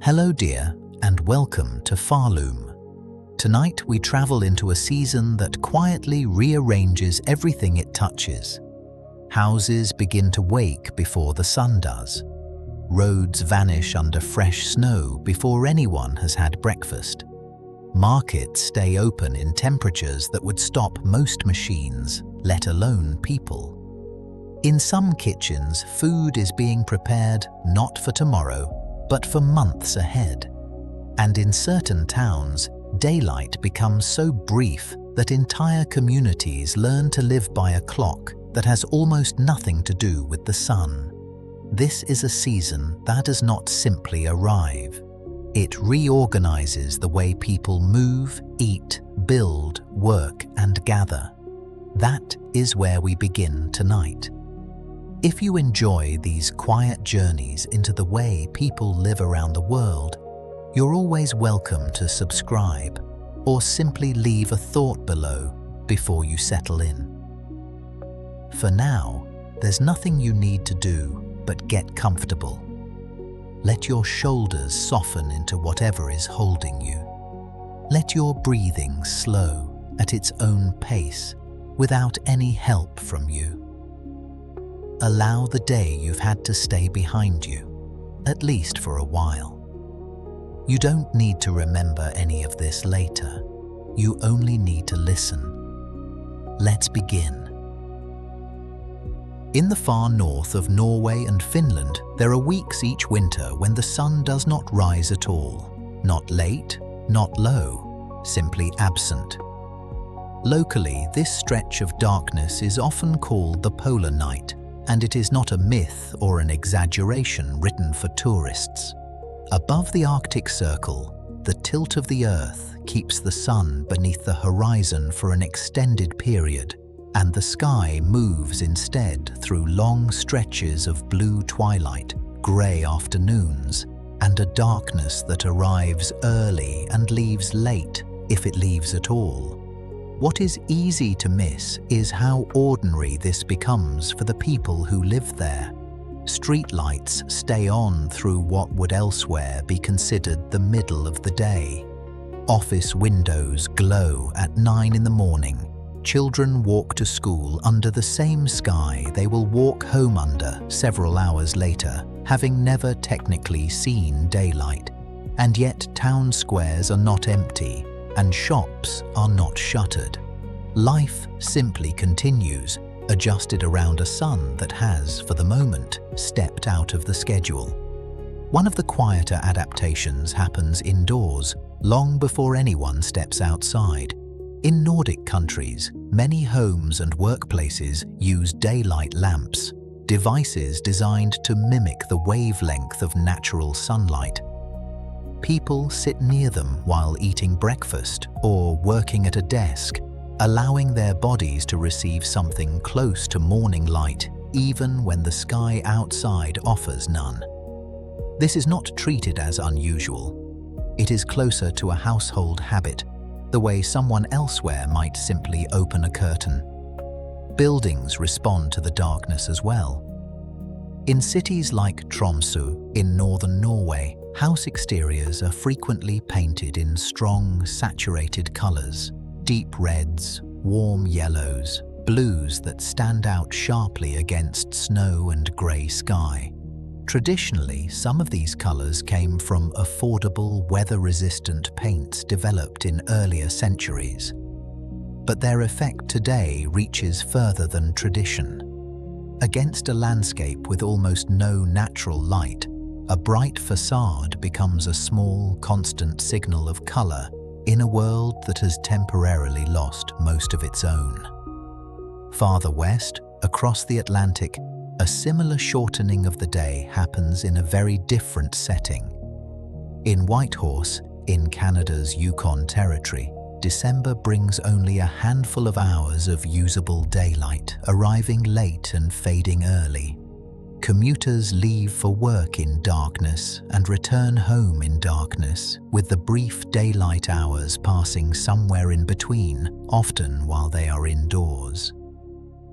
Hello dear, and welcome to Farloom. Tonight we travel into a season that quietly rearranges everything it touches. Houses begin to wake before the sun does. Roads vanish under fresh snow before anyone has had breakfast. Markets stay open in temperatures that would stop most machines, let alone people. In some kitchens, food is being prepared not for tomorrow, but for months ahead. And in certain towns, daylight becomes so brief that entire communities learn to live by a clock that has almost nothing to do with the sun. This is a season that does not simply arrive. It reorganizes the way people move, eat, build, work, and gather. That is where we begin tonight. If you enjoy these quiet journeys into the way people live around the world, you're always welcome to subscribe or simply leave a thought below before you settle in. For now, there's nothing you need to do but get comfortable. Let your shoulders soften into whatever is holding you. Let your breathing slow at its own pace without any help from you. Allow the day you've had to stay behind you, at least for a while. You don't need to remember any of this later. You only need to listen. Let's begin. In the far north of Norway and Finland, there are weeks each winter when the sun does not rise at all. Not late, not low, simply absent. Locally, this stretch of darkness is often called the polar night, and it is not a myth or an exaggeration written for tourists. Above the Arctic Circle, the tilt of the Earth keeps the sun beneath the horizon for an extended period, and the sky moves instead through long stretches of blue twilight, grey afternoons, and a darkness that arrives early and leaves late, if it leaves at all. What is easy to miss is how ordinary this becomes for the people who live there. Streetlights stay on through what would elsewhere be considered the middle of the day. Office windows glow at 9 in the morning. Children walk to school under the same sky they will walk home under several hours later, having never technically seen daylight. And yet town squares are not empty, and shops are not shuttered. Life simply continues, adjusted around a sun that has, for the moment, stepped out of the schedule. One of the quieter adaptations happens indoors, long before anyone steps outside. In Nordic countries, many homes and workplaces use daylight lamps, devices designed to mimic the wavelength of natural sunlight. People sit near them while eating breakfast or working at a desk, allowing their bodies to receive something close to morning light, even when the sky outside offers none. This is not treated as unusual. It is closer to a household habit, the way someone elsewhere might simply open a curtain. Buildings respond to the darkness as well. In cities like Tromsø in northern Norway, house exteriors are frequently painted in strong, saturated colors. Deep reds, warm yellows, blues that stand out sharply against snow and grey sky. Traditionally, some of these colors came from affordable, weather-resistant paints developed in earlier centuries. But their effect today reaches further than tradition. Against a landscape with almost no natural light, a bright facade becomes a small, constant signal of color in a world that has temporarily lost most of its own. Farther west, across the Atlantic, a similar shortening of the day happens in a very different setting. In Whitehorse, in Canada's Yukon Territory, December brings only a handful of hours of usable daylight, arriving late and fading early. Commuters leave for work in darkness and return home in darkness, with the brief daylight hours passing somewhere in between, often while they are indoors.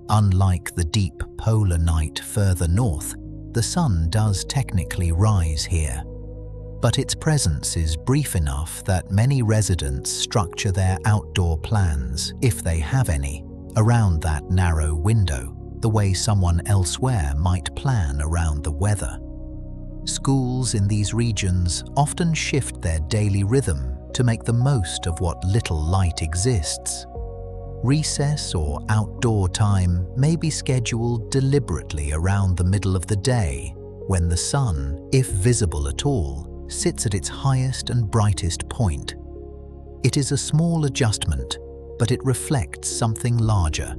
Unlike the deep polar night further north, the sun does technically rise here, but its presence is brief enough that many residents structure their outdoor plans, if they have any, around that narrow window, the way someone elsewhere might plan around the weather. Schools in these regions often shift their daily rhythm to make the most of what little light exists. Recess or outdoor time may be scheduled deliberately around the middle of the day, when the sun, if visible at all, sits at its highest and brightest point. It is a small adjustment, but it reflects something larger.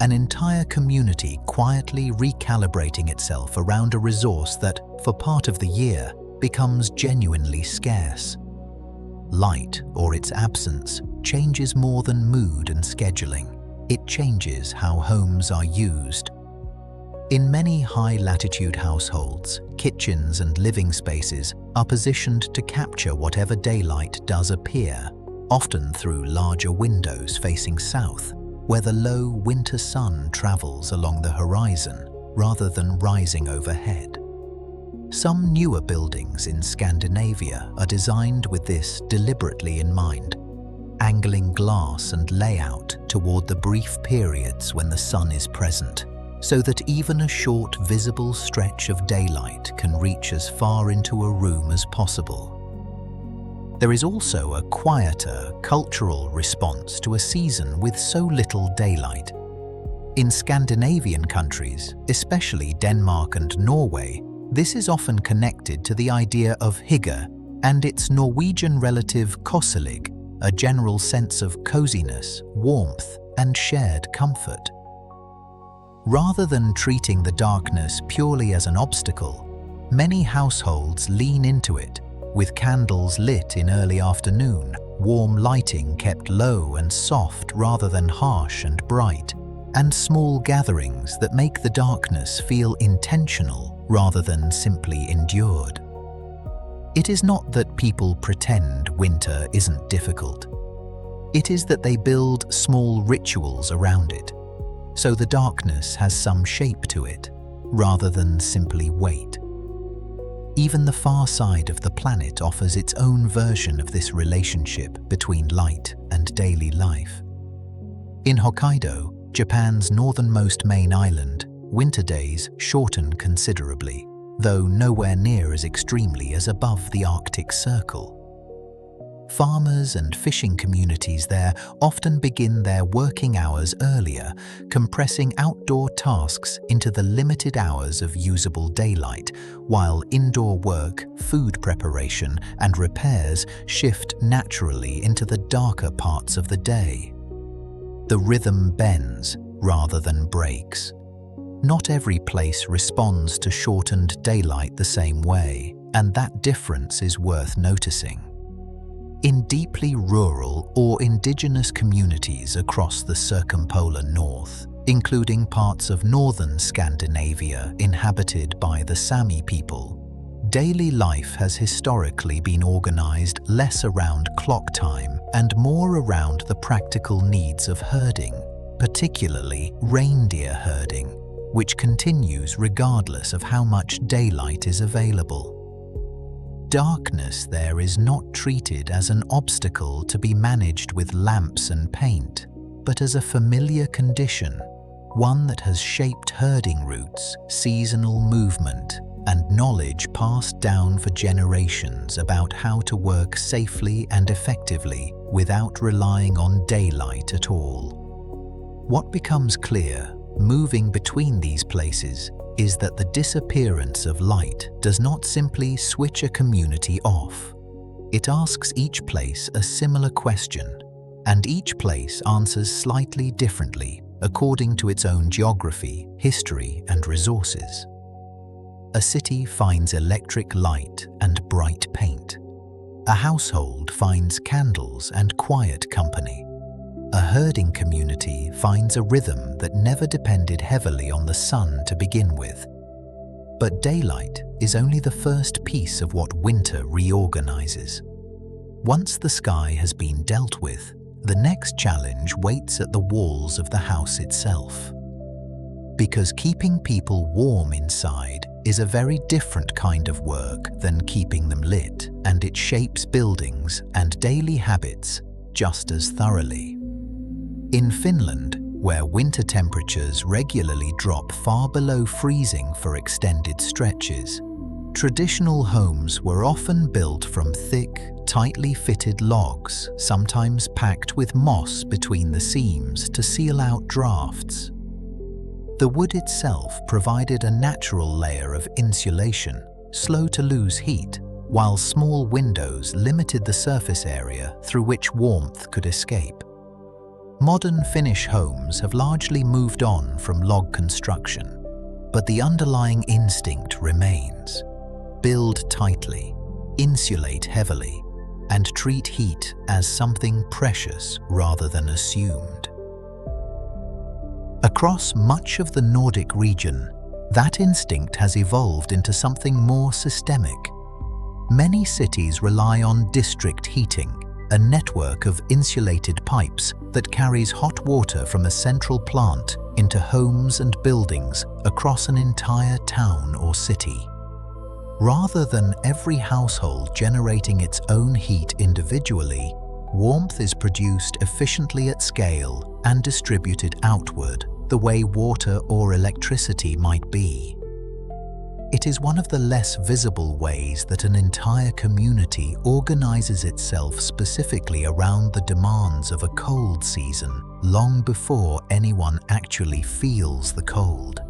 An entire community quietly recalibrating itself around a resource that, for part of the year, becomes genuinely scarce. Light, or its absence, changes more than mood and scheduling. It changes how homes are used. In many high-latitude households, kitchens and living spaces are positioned to capture whatever daylight does appear, often through larger windows facing south, where the low winter sun travels along the horizon rather than rising overhead. Some newer buildings in Scandinavia are designed with this deliberately in mind, angling glass and layout toward the brief periods when the sun is present, so that even a short visible stretch of daylight can reach as far into a room as possible. There is also a quieter cultural response to a season with so little daylight. In Scandinavian countries, especially Denmark and Norway, this is often connected to the idea of hygge and its Norwegian relative koselig, a general sense of coziness, warmth, and shared comfort. Rather than treating the darkness purely as an obstacle, many households lean into it, with candles lit in early afternoon, warm lighting kept low and soft rather than harsh and bright, and small gatherings that make the darkness feel intentional rather than simply endured. It is not that people pretend winter isn't difficult. It is that they build small rituals around it, so the darkness has some shape to it, rather than simply weight. Even the far side of the planet offers its own version of this relationship between light and daily life. In Hokkaido, Japan's northernmost main island, winter days shorten considerably, though nowhere near as extremely as above the Arctic Circle. Farmers and fishing communities there often begin their working hours earlier, compressing outdoor tasks into the limited hours of usable daylight, while indoor work, food preparation, and repairs shift naturally into the darker parts of the day. The rhythm bends rather than breaks. Not every place responds to shortened daylight the same way, and that difference is worth noticing. In deeply rural or indigenous communities across the circumpolar north, including parts of northern Scandinavia inhabited by the Sámi people, daily life has historically been organized less around clock time and more around the practical needs of herding, particularly reindeer herding, which continues regardless of how much daylight is available. Darkness there is not treated as an obstacle to be managed with lamps and paint, but as a familiar condition, one that has shaped herding routes, seasonal movement, and knowledge passed down for generations about how to work safely and effectively without relying on daylight at all. What becomes clear, moving between these places, is that the disappearance of light does not simply switch a community off. It asks each place a similar question, and each place answers slightly differently according to its own geography, history, and resources. A city finds electric light and bright paint. A household finds candles and quiet company. A herding community finds a rhythm that never depended heavily on the sun to begin with. But daylight is only the first piece of what winter reorganizes. Once the sky has been dealt with, the next challenge waits at the walls of the house itself. Because keeping people warm inside is a very different kind of work than keeping them lit, and it shapes buildings and daily habits just as thoroughly. In Finland, where winter temperatures regularly drop far below freezing for extended stretches, traditional homes were often built from thick, tightly fitted logs, sometimes packed with moss between the seams to seal out drafts. The wood itself provided a natural layer of insulation, slow to lose heat, while small windows limited the surface area through which warmth could escape. Modern Finnish homes have largely moved on from log construction, but the underlying instinct remains. Build tightly, insulate heavily, and treat heat as something precious rather than assumed. Across much of the Nordic region, that instinct has evolved into something more systemic. Many cities rely on district heating, a network of insulated pipes that carries hot water from a central plant into homes and buildings across an entire town or city. Rather than every household generating its own heat individually, warmth is produced efficiently at scale and distributed outward, the way water or electricity might be. It is one of the less visible ways that an entire community organizes itself specifically around the demands of a cold season, long before anyone actually feels the cold.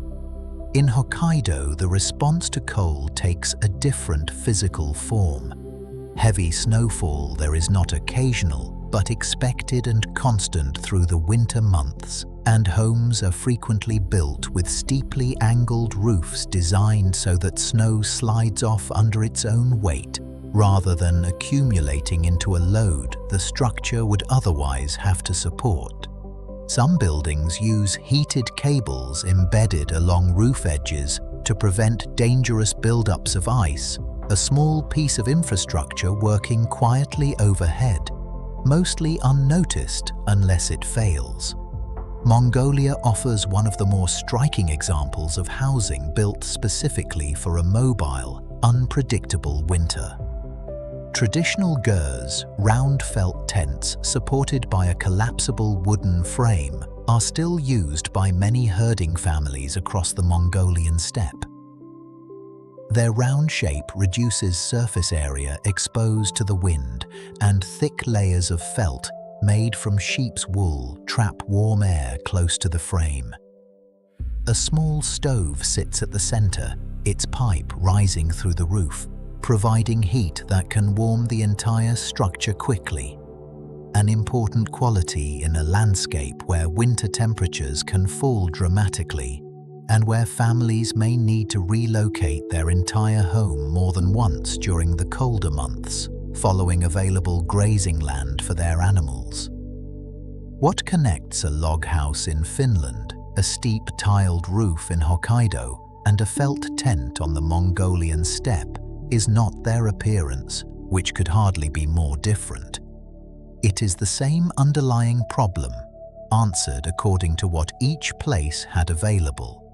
In Hokkaido, the response to cold takes a different physical form. Heavy snowfall there is not occasional, but expected and constant through the winter months, and homes are frequently built with steeply angled roofs designed so that snow slides off under its own weight, rather than accumulating into a load the structure would otherwise have to support. Some buildings use heated cables embedded along roof edges to prevent dangerous buildups of ice, a small piece of infrastructure working quietly overhead, mostly unnoticed unless it fails. Mongolia offers one of the more striking examples of housing built specifically for a mobile, unpredictable winter. Traditional gers, round felt tents supported by a collapsible wooden frame, are still used by many herding families across the Mongolian steppe. Their round shape reduces surface area exposed to the wind, and thick layers of felt made from sheep's wool trap warm air close to the frame. A small stove sits at the center, its pipe rising through the roof, providing heat that can warm the entire structure quickly. An important quality in a landscape where winter temperatures can fall dramatically, and where families may need to relocate their entire home more than once during the colder months, following available grazing land for their animals. What connects a log house in Finland, a steep tiled roof in Hokkaido, and a felt tent on the Mongolian steppe is not their appearance, which could hardly be more different. It is the same underlying problem, answered according to what each place had available.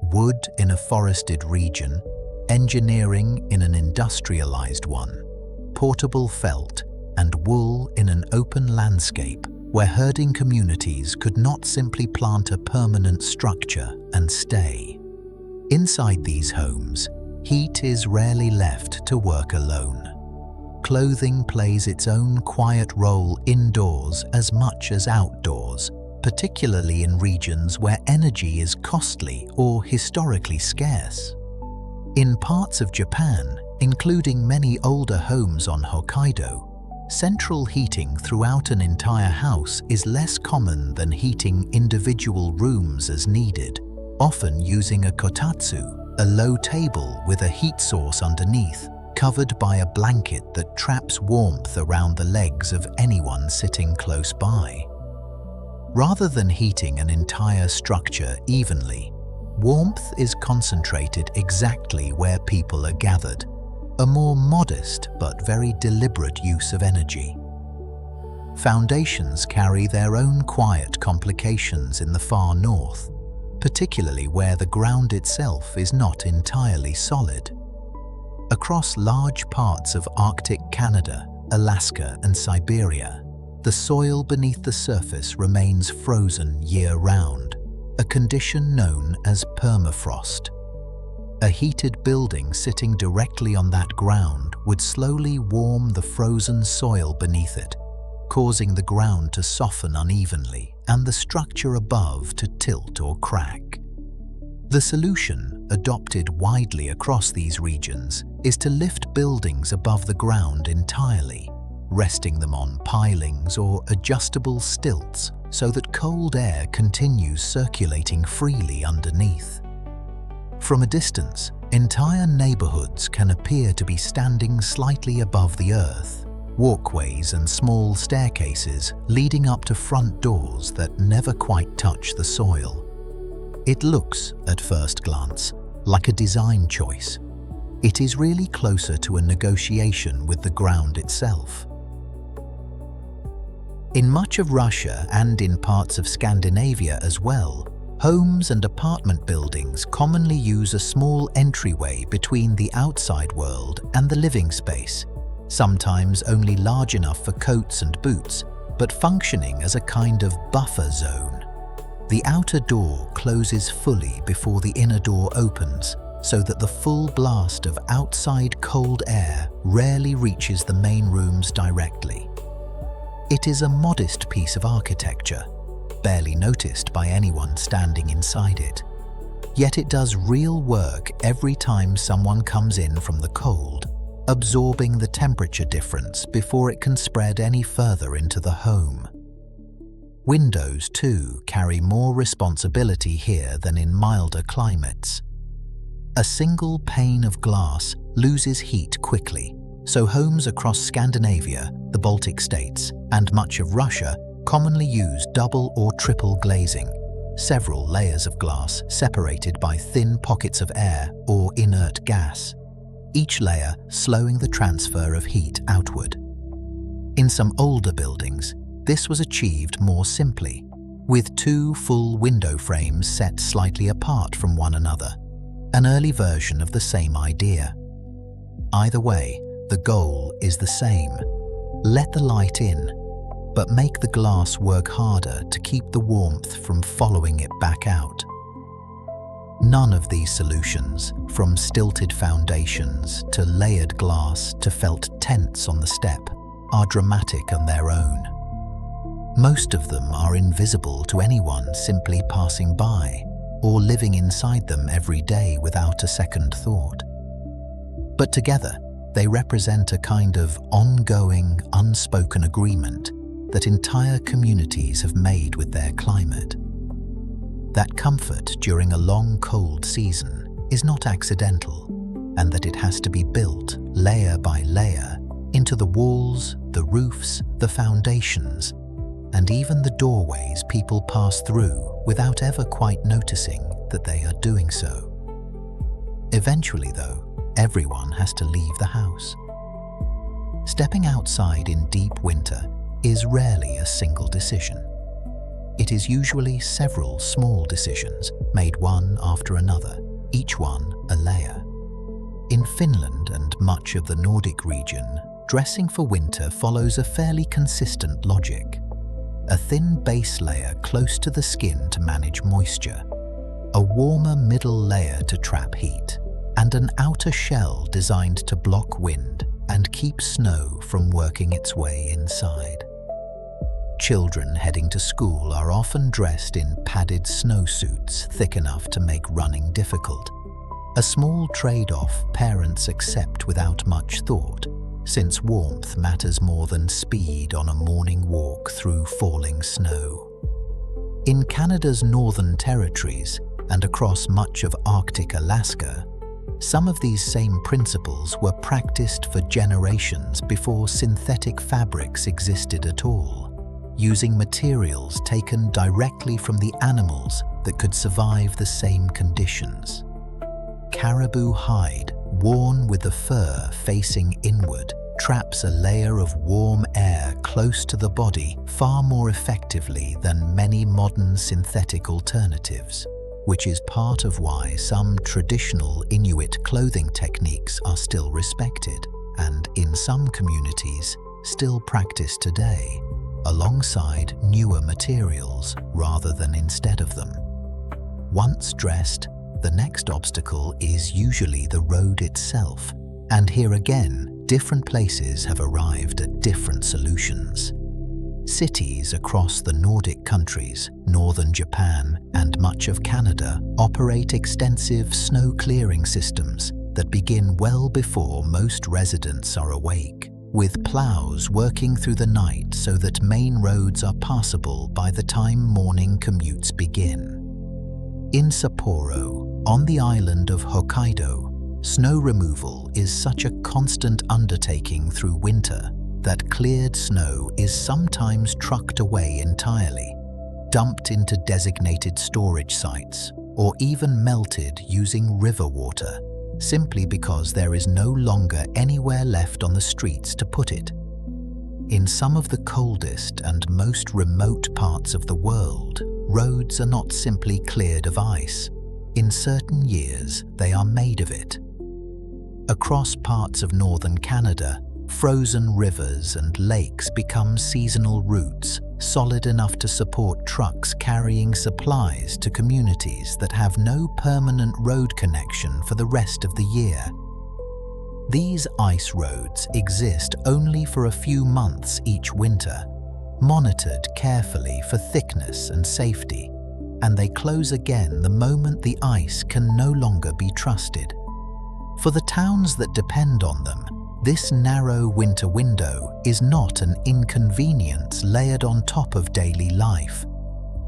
Wood in a forested region, engineering in an industrialized one, portable felt, and wool in an open landscape where herding communities could not simply plant a permanent structure and stay. Inside these homes, heat is rarely left to work alone. Clothing plays its own quiet role indoors as much as outdoors, particularly in regions where energy is costly or historically scarce. In parts of Japan, including many older homes on Hokkaido, central heating throughout an entire house is less common than heating individual rooms as needed, often using a kotatsu, a low table with a heat source underneath, covered by a blanket that traps warmth around the legs of anyone sitting close by. Rather than heating an entire structure evenly, warmth is concentrated exactly where people are gathered, a more modest but very deliberate use of energy. Foundations carry their own quiet complications in the far north. particularly where the ground itself is not entirely solid. Across large parts of Arctic Canada, Alaska, and Siberia, the soil beneath the surface remains frozen year-round, a condition known as permafrost. A heated building sitting directly on that ground would slowly warm the frozen soil beneath it, causing the ground to soften unevenly and the structure above to tilt or crack. The solution, adopted widely across these regions, is to lift buildings above the ground entirely, resting them on pilings or adjustable stilts so that cold air continues circulating freely underneath. From a distance, entire neighborhoods can appear to be standing slightly above the earth, walkways and small staircases leading up to front doors that never quite touch the soil. It looks, at first glance, like a design choice. It is really closer to a negotiation with the ground itself. In much of Russia and in parts of Scandinavia as well, homes and apartment buildings commonly use a small entryway between the outside world and the living space, sometimes only large enough for coats and boots, but functioning as a kind of buffer zone. The outer door closes fully before the inner door opens, so that the full blast of outside cold air rarely reaches the main rooms directly. It is a modest piece of architecture, barely noticed by anyone standing inside it. Yet it does real work every time someone comes in from the cold, absorbing the temperature difference before it can spread any further into the home. Windows, too, carry more responsibility here than in milder climates. A single pane of glass loses heat quickly, so homes across Scandinavia, the Baltic states, and much of Russia commonly use double or triple glazing, several layers of glass separated by thin pockets of air or inert gas, each layer slowing the transfer of heat outward. In some older buildings, this was achieved more simply, with two full window frames set slightly apart from one another, an early version of the same idea. Either way, the goal is the same. Let the light in, but make the glass work harder to keep the warmth from following it back out. None of these solutions, from stilted foundations to layered glass to felt tents on the steppe, are dramatic on their own. Most of them are invisible to anyone simply passing by or living inside them every day without a second thought. But together, they represent a kind of ongoing, unspoken agreement that entire communities have made with their climate. That comfort during a long cold season is not accidental, and that it has to be built layer by layer into the walls, the roofs, the foundations, and even the doorways people pass through without ever quite noticing that they are doing so. Eventually, though, everyone has to leave the house. Stepping outside in deep winter is rarely a single decision. It is usually several small decisions made one after another, each one a layer. In Finland and much of the Nordic region, dressing for winter follows a fairly consistent logic. A thin base layer close to the skin to manage moisture, a warmer middle layer to trap heat, and an outer shell designed to block wind and keep snow from working its way inside. Children heading to school are often dressed in padded snowsuits thick enough to make running difficult, a small trade-off parents accept without much thought, since warmth matters more than speed on a morning walk through falling snow. In Canada's northern territories and across much of Arctic Alaska, some of these same principles were practiced for generations before synthetic fabrics existed at all, using materials taken directly from the animals that could survive the same conditions. Caribou hide, worn with the fur facing inward, traps a layer of warm air close to the body far more effectively than many modern synthetic alternatives. which is part of why some traditional Inuit clothing techniques are still respected and, in some communities, still practiced today, alongside newer materials rather than instead of them. Once dressed, the next obstacle is usually the road itself, and here again, different places have arrived at different solutions. Cities across the Nordic countries, northern Japan, and much of Canada operate extensive snow clearing systems that begin well before most residents are awake, with plows working through the night so that main roads are passable by the time morning commutes begin. In Sapporo, on the island of Hokkaido, snow removal is such a constant undertaking through winter that cleared snow is sometimes trucked away entirely, dumped into designated storage sites, or even melted using river water, simply because there is no longer anywhere left on the streets to put it. In some of the coldest and most remote parts of the world, roads are not simply cleared of ice. In certain years, they are made of it. Across parts of northern Canada, frozen rivers and lakes become seasonal routes, solid enough to support trucks carrying supplies to communities that have no permanent road connection for the rest of the year. These ice roads exist only for a few months each winter, monitored carefully for thickness and safety, and they close again the moment the ice can no longer be trusted. For the towns that depend on them, this narrow winter window is not an inconvenience layered on top of daily life.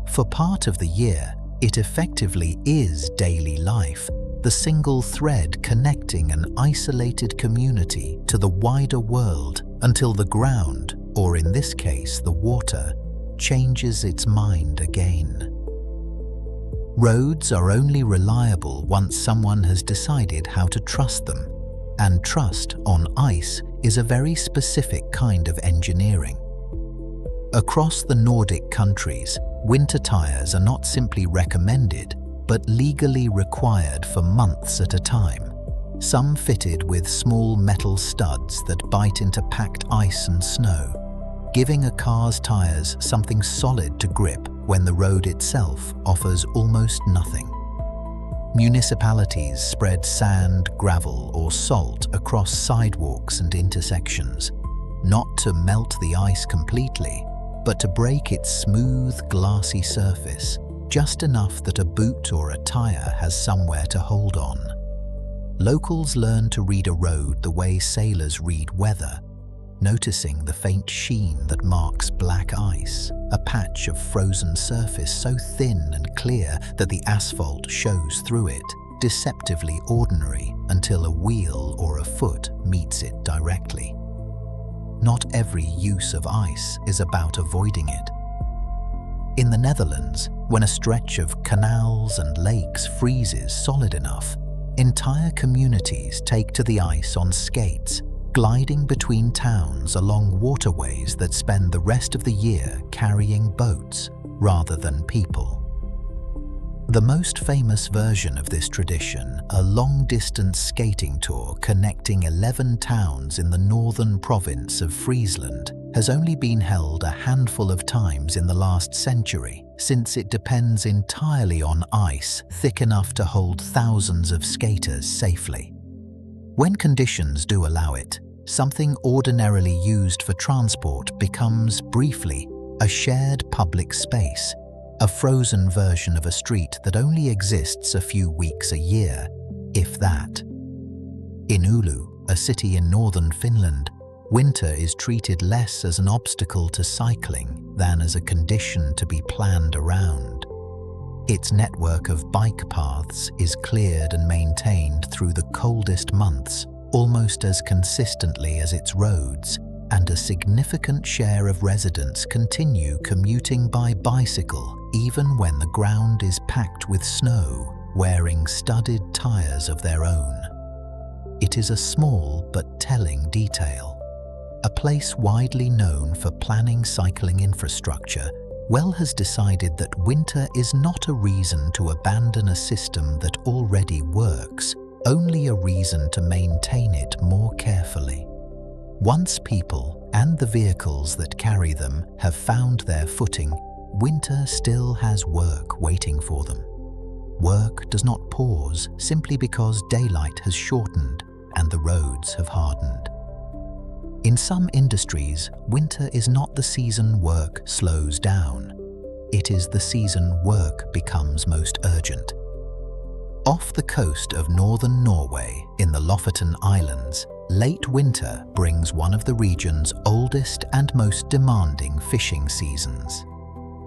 For part of the year, it effectively is daily life, the single thread connecting an isolated community to the wider world until the ground, or in this case the water, changes its mind again. Roads are only reliable once someone has decided how to trust them. And trust on ice is a very specific kind of engineering. Across the Nordic countries, winter tires are not simply recommended, but legally required for months at a time. Some fitted with small metal studs that bite into packed ice and snow, giving a car's tires something solid to grip when the road itself offers almost nothing. Municipalities spread sand, gravel, or salt across sidewalks and intersections, not to melt the ice completely, but to break its smooth, glassy surface, just enough that a boot or a tire has somewhere to hold on. Locals learn to read a road the way sailors read weather, noticing the faint sheen that marks black ice, a patch of frozen surface so thin and clear that the asphalt shows through it, deceptively ordinary until a wheel or a foot meets it directly. Not every use of ice is about avoiding it. In the Netherlands, when a stretch of canals and lakes freezes solid enough, entire communities take to the ice on skates, gliding between towns along waterways that spend the rest of the year carrying boats rather than people. The most famous version of this tradition, a long-distance skating tour connecting 11 towns in the northern province of Friesland, has only been held a handful of times in the last century, since it depends entirely on ice thick enough to hold thousands of skaters safely. When conditions do allow it, something ordinarily used for transport becomes, briefly, a shared public space, a frozen version of a street that only exists a few weeks a year, if that. In Oulu, a city in northern Finland, winter is treated less as an obstacle to cycling than as a condition to be planned around. Its network of bike paths is cleared and maintained through the coldest months, almost as consistently as its roads, and a significant share of residents continue commuting by bicycle even when the ground is packed with snow, wearing studded tires of their own. It is a small but telling detail. A place widely known for planning cycling infrastructure, Well has decided that winter is not a reason to abandon a system that already works, only a reason to maintain it more carefully. Once people and the vehicles that carry them have found their footing, winter still has work waiting for them. Work does not pause simply because daylight has shortened and the roads have hardened. In some industries, winter is not the season work slows down. It is the season work becomes most urgent. Off the coast of northern Norway, in the Lofoten Islands, late winter brings one of the region's oldest and most demanding fishing seasons.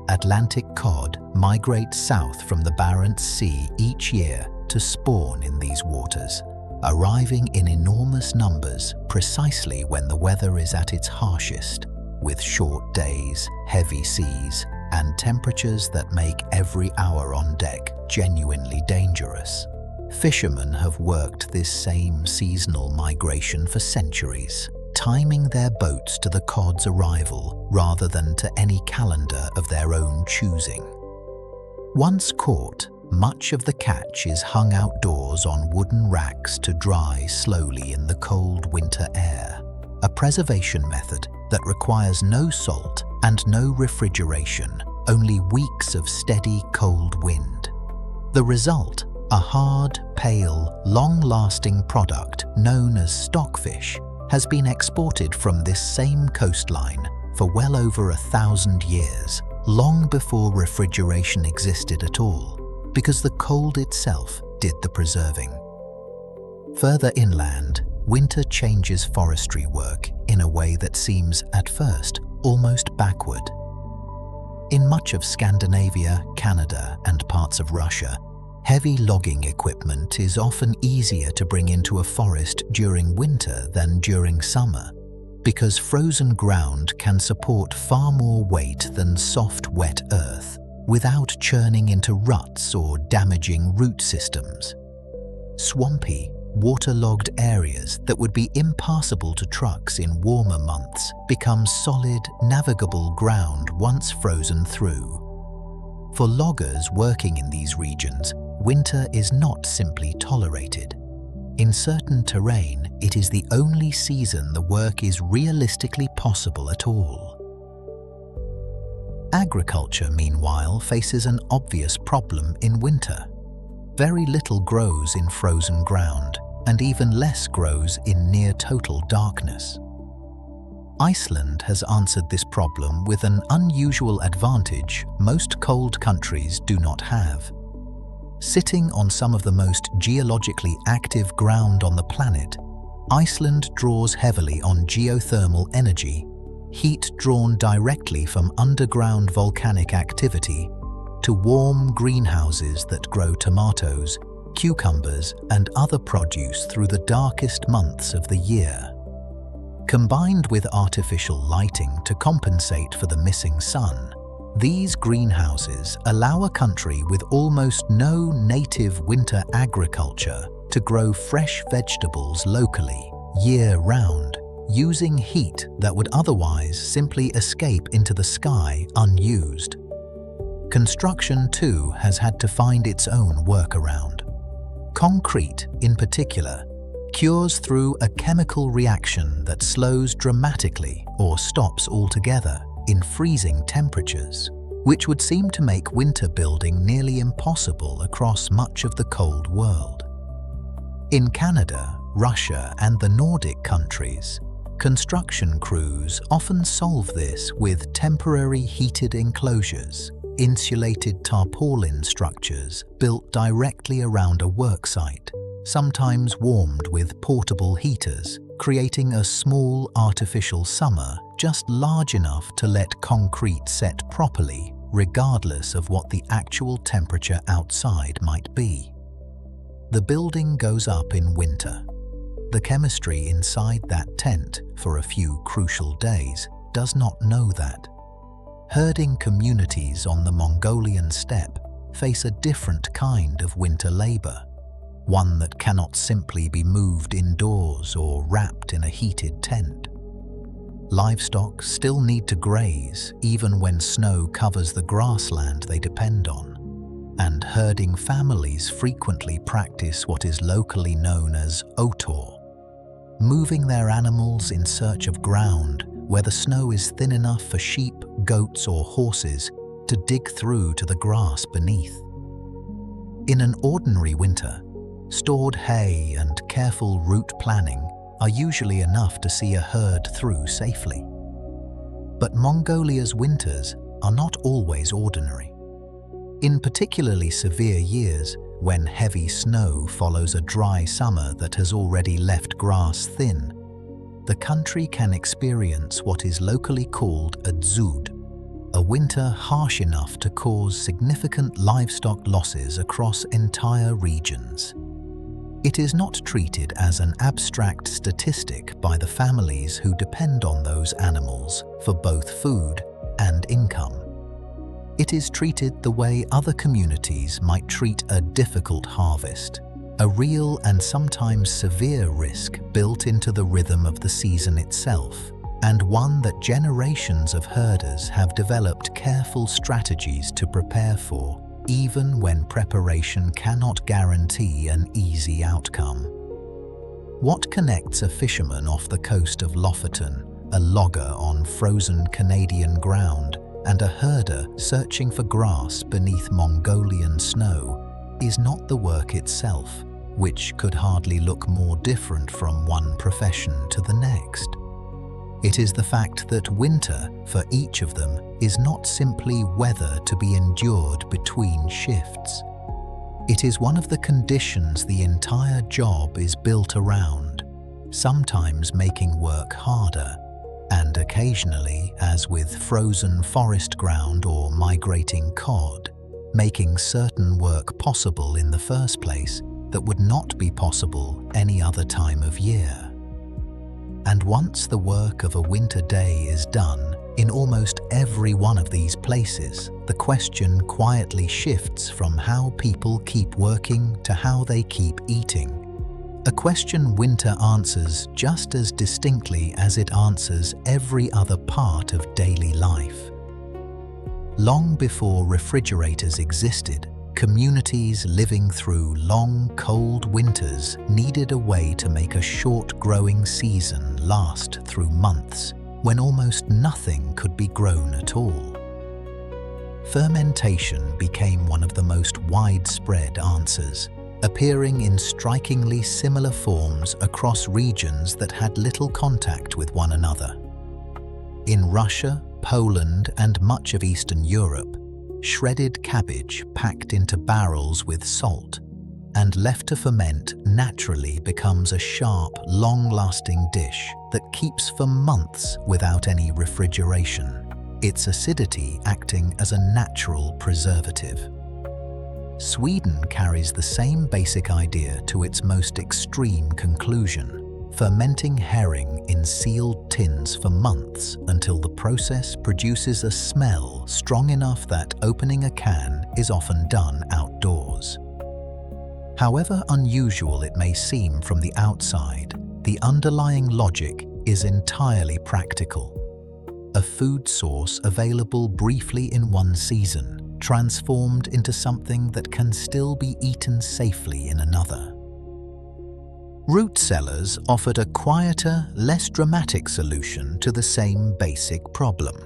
Atlantic cod migrate south from the Barents Sea each year to spawn in these waters, arriving in enormous numbers precisely when the weather is at its harshest, with short days, heavy seas, and temperatures that make every hour on deck genuinely dangerous. Fishermen have worked this same seasonal migration for centuries, timing their boats to the cod's arrival rather than to any calendar of their own choosing. Once caught, much of the catch is hung outdoors on wooden racks to dry slowly in the cold winter air, a preservation method that requires no salt and no refrigeration, only weeks of steady cold wind. The result, a hard, pale, long-lasting product known as stockfish, has been exported from this same coastline for well over 1,000 years, long before refrigeration existed at all, because the cold itself did the preserving. Further inland, winter changes forestry work in a way that seems, at first, almost backward. In much of Scandinavia, Canada, and parts of Russia, heavy logging equipment is often easier to bring into a forest during winter than during summer, because frozen ground can support far more weight than soft, wet earth without churning into ruts or damaging root systems. Swampy, waterlogged areas that would be impassable to trucks in warmer months become solid, navigable ground once frozen through. For loggers working in these regions, winter is not simply tolerated. In certain terrain, it is the only season the work is realistically possible at all. Agriculture, meanwhile, faces an obvious problem in winter. Very little grows in frozen ground, and even less grows in near-total darkness. Iceland has answered this problem with an unusual advantage most cold countries do not have. Sitting on some of the most geologically active ground on the planet, Iceland draws heavily on geothermal energy, heat drawn directly from underground volcanic activity, to warm greenhouses that grow tomatoes, cucumbers, and other produce through the darkest months of the year. Combined with artificial lighting to compensate for the missing sun, these greenhouses allow a country with almost no native winter agriculture to grow fresh vegetables locally, year-round, using heat that would otherwise simply escape into the sky unused. Construction, too, has had to find its own workaround. Concrete, in particular, cures through a chemical reaction that slows dramatically or stops altogether in freezing temperatures, which would seem to make winter building nearly impossible across much of the cold world. In Canada, Russia, and the Nordic countries, construction crews often solve this with temporary heated enclosures, insulated tarpaulin structures built directly around a worksite, sometimes warmed with portable heaters, creating a small artificial summer just large enough to let concrete set properly, regardless of what the actual temperature outside might be. The building goes up in winter. The chemistry inside that tent, for a few crucial days, does not know that. Herding communities on the Mongolian steppe face a different kind of winter labor, one that cannot simply be moved indoors or wrapped in a heated tent. Livestock still need to graze even when snow covers the grassland they depend on, and herding families frequently practice what is locally known as otor, moving their animals in search of ground where the snow is thin enough for sheep, goats, or horses to dig through to the grass beneath. In an ordinary winter, stored hay and careful route planning are usually enough to see a herd through safely. But Mongolia's winters are not always ordinary. In particularly severe years, when heavy snow follows a dry summer that has already left grass thin, the country can experience what is locally called a dzud, a winter harsh enough to cause significant livestock losses across entire regions. It is not treated as an abstract statistic by the families who depend on those animals for both food and income. It is treated the way other communities might treat a difficult harvest, a real and sometimes severe risk built into the rhythm of the season itself, and one that generations of herders have developed careful strategies to prepare for, even when preparation cannot guarantee an easy outcome. What connects a fisherman off the coast of Lofoten, a logger on frozen Canadian ground, and a herder searching for grass beneath Mongolian snow is not the work itself, which could hardly look more different from one profession to the next. It is the fact that winter, for each of them, is not simply weather to be endured between shifts. It is one of the conditions the entire job is built around, sometimes making work harder, and occasionally, as with frozen forest ground or migrating cod, making certain work possible in the first place that would not be possible any other time of year. And once the work of a winter day is done, in almost every one of these places, the question quietly shifts from how people keep working to how they keep eating. A question winter answers just as distinctly as it answers every other part of daily life. Long before refrigerators existed, communities living through long, cold winters needed a way to make a short growing season last through months when almost nothing could be grown at all. Fermentation became one of the most widespread answers, appearing in strikingly similar forms across regions that had little contact with one another. In Russia, Poland, and much of Eastern Europe, shredded cabbage packed into barrels with salt and left to ferment naturally becomes a sharp, long-lasting dish that keeps for months without any refrigeration, its acidity acting as a natural preservative. Sweden carries the same basic idea to its most extreme conclusion, fermenting herring in sealed tins for months until the process produces a smell strong enough that opening a can is often done outdoors. However unusual it may seem from the outside, the underlying logic is entirely practical. A food source available briefly in one season, transformed into something that can still be eaten safely in another. Root cellars offered a quieter, less dramatic solution to the same basic problem.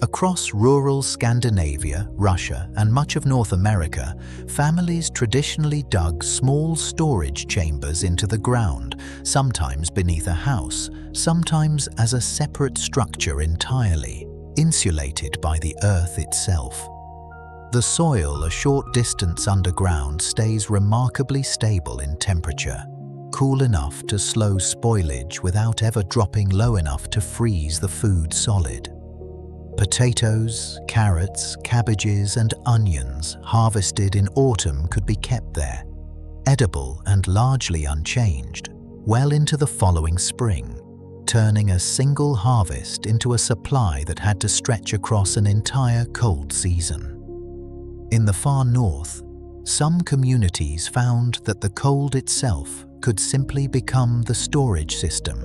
Across rural Scandinavia, Russia, and much of North America, families traditionally dug small storage chambers into the ground, sometimes beneath a house, sometimes as a separate structure entirely, insulated by the earth itself. The soil a short distance underground stays remarkably stable in temperature, cool enough to slow spoilage without ever dropping low enough to freeze the food solid. Potatoes, carrots, cabbages, and onions harvested in autumn could be kept there, edible and largely unchanged, well into the following spring, turning a single harvest into a supply that had to stretch across an entire cold season. In the far north, some communities found that the cold itself could simply become the storage system.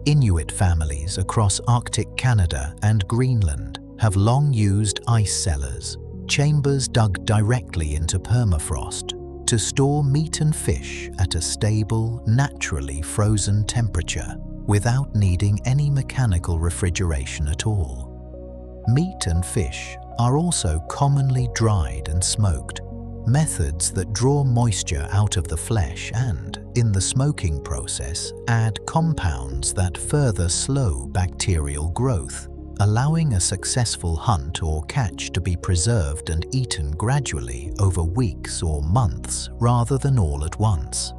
Inuit families across Arctic Canada and Greenland have long used ice cellars, chambers dug directly into permafrost, to store meat and fish at a stable, naturally frozen temperature without needing any mechanical refrigeration at all. Meat and fish are also commonly dried and smoked, methods that draw moisture out of the flesh and, in the smoking process, add compounds that further slow bacterial growth, allowing a successful hunt or catch to be preserved and eaten gradually over weeks or months rather than all at once.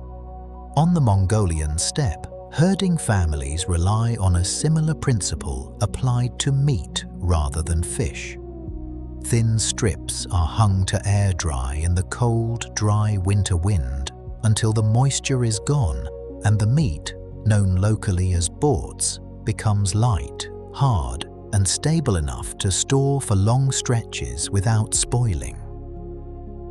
On the Mongolian steppe, herding families rely on a similar principle applied to meat rather than fish. Thin strips are hung to air dry in the cold, dry winter wind until the moisture is gone and the meat, known locally as borts, becomes light, hard, and stable enough to store for long stretches without spoiling.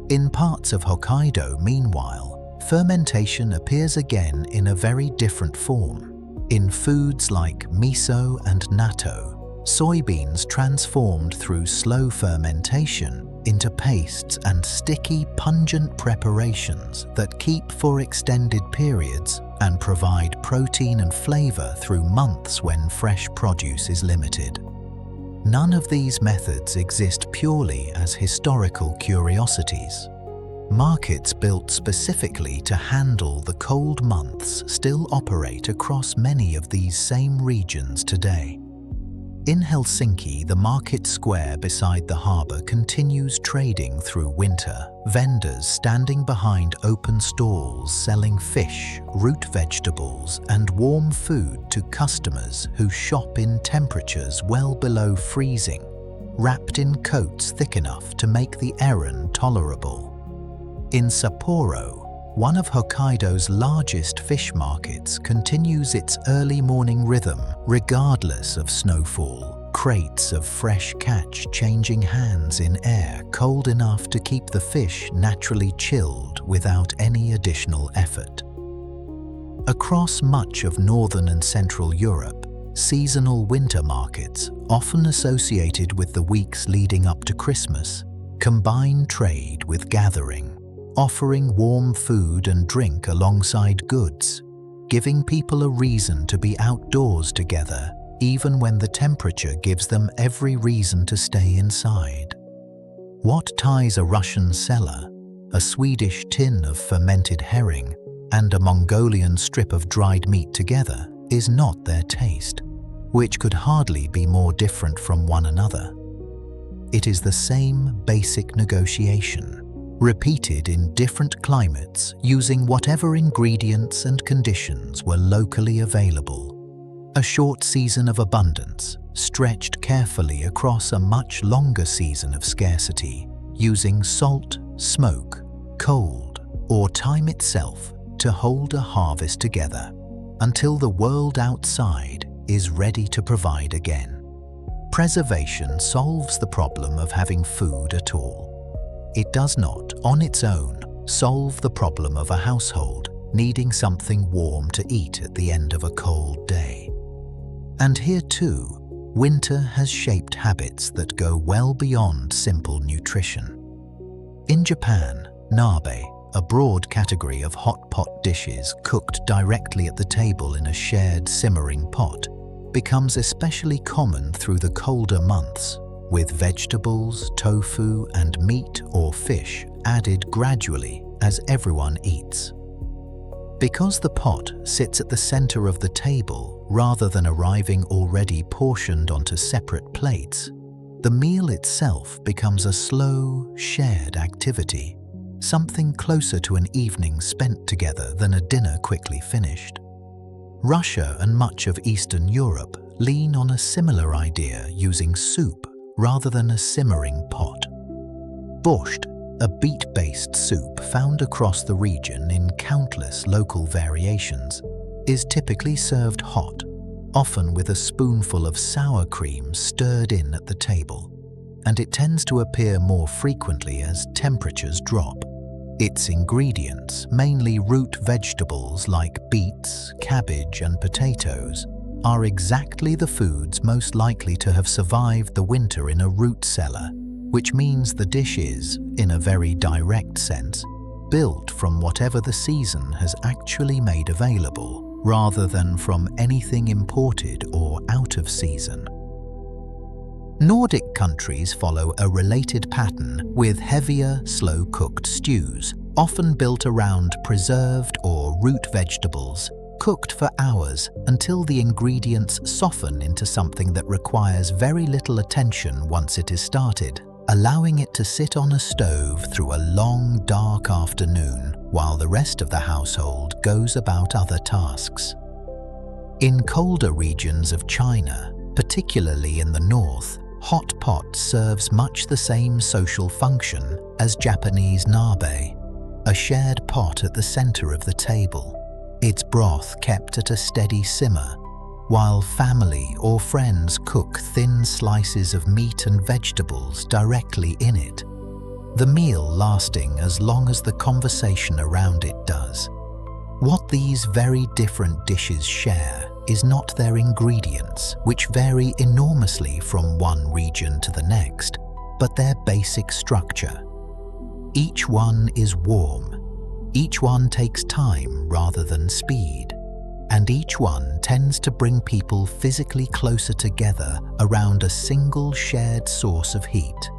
In parts of Hokkaido, meanwhile, fermentation appears again in a very different form. In foods like miso and natto, soybeans transformed through slow fermentation into pastes and sticky, pungent preparations that keep for extended periods and provide protein and flavor through months when fresh produce is limited. None of these methods exist purely as historical curiosities. Markets built specifically to handle the cold months still operate across many of these same regions today. In Helsinki, the market square beside the harbour continues trading through winter, vendors standing behind open stalls selling fish, root vegetables, and warm food to customers who shop in temperatures well below freezing, wrapped in coats thick enough to make the errand tolerable. In Sapporo, one of Hokkaido's largest fish markets continues its early morning rhythm regardless of snowfall, crates of fresh catch changing hands in air cold enough to keep the fish naturally chilled without any additional effort. Across much of northern and central Europe, seasonal winter markets, often associated with the weeks leading up to Christmas, combine trade with gathering, offering warm food and drink alongside goods, giving people a reason to be outdoors together even when the temperature gives them every reason to stay inside. What ties a Russian cellar, a Swedish tin of fermented herring, and a Mongolian strip of dried meat together is not their taste, which could hardly be more different from one another. It is the same basic negotiation, repeated in different climates using whatever ingredients and conditions were locally available. A short season of abundance, stretched carefully across a much longer season of scarcity, using salt, smoke, cold, or time itself to hold a harvest together until the world outside is ready to provide again. Preservation solves the problem of having food at all. It does not, on its own, solve the problem of a household needing something warm to eat at the end of a cold day. And here too, winter has shaped habits that go well beyond simple nutrition. In Japan, nabe, a broad category of hot pot dishes cooked directly at the table in a shared simmering pot, becomes especially common through the colder months, with vegetables, tofu, and meat or fish added gradually as everyone eats. Because the pot sits at the center of the table rather than arriving already portioned onto separate plates, the meal itself becomes a slow, shared activity, something closer to an evening spent together than a dinner quickly finished. Russia and much of Eastern Europe lean on a similar idea using soup rather than a simmering pot. Borscht, a beet-based soup found across the region in countless local variations, is typically served hot, often with a spoonful of sour cream stirred in at the table, and it tends to appear more frequently as temperatures drop. Its ingredients, mainly root vegetables like beets, cabbage, and potatoes, are exactly the foods most likely to have survived the winter in a root cellar, which means the dish is, in a very direct sense, built from whatever the season has actually made available, rather than from anything imported or out of season. Nordic countries follow a related pattern with heavier, slow-cooked stews, often built around preserved or root vegetables, cooked for hours until the ingredients soften into something that requires very little attention once it is started, allowing it to sit on a stove through a long, dark afternoon while the rest of the household goes about other tasks. In colder regions of China, particularly in the north, hot pot serves much the same social function as Japanese nabe, a shared pot at the center of the table, its broth kept at a steady simmer, while family or friends cook thin slices of meat and vegetables directly in it, the meal lasting as long as the conversation around it does. What these very different dishes share is not their ingredients, which vary enormously from one region to the next, but their basic structure. Each one is warm, each one takes time rather than speed, and each one tends to bring people physically closer together around a single shared source of heat.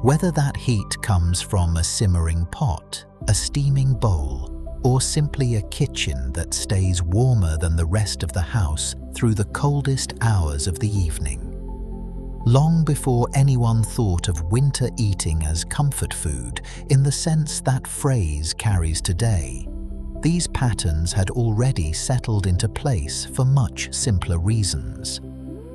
Whether that heat comes from a simmering pot, a steaming bowl, or simply a kitchen that stays warmer than the rest of the house through the coldest hours of the evening. Long before anyone thought of winter eating as comfort food in the sense that phrase carries today, these patterns had already settled into place for much simpler reasons.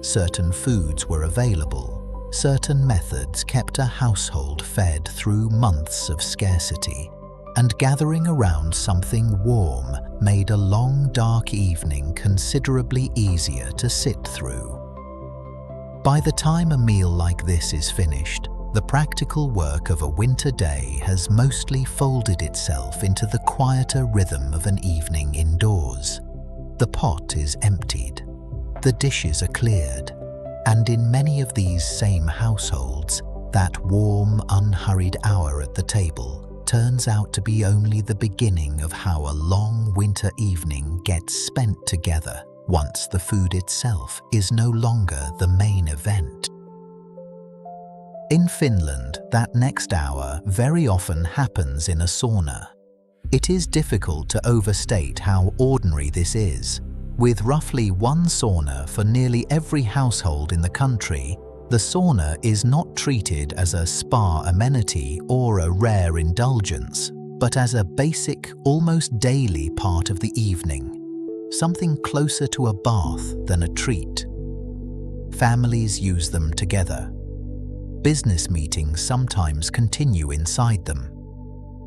Certain foods were available, certain methods kept a household fed through months of scarcity, and gathering around something warm made a long, dark evening considerably easier to sit through. By the time a meal like this is finished, the practical work of a winter day has mostly folded itself into the quieter rhythm of an evening indoors. The pot is emptied, the dishes are cleared, and in many of these same households, that warm, unhurried hour at the table turns out to be only the beginning of how a long winter evening gets spent together once the food itself is no longer the main event. In Finland, that next hour very often happens in a sauna. It is difficult to overstate how ordinary this is. With roughly one sauna for nearly every household in the country, the sauna is not treated as a spa amenity or a rare indulgence, but as a basic, almost daily part of the evening, something closer to a bath than a treat. Families use them together. Business meetings sometimes continue inside them.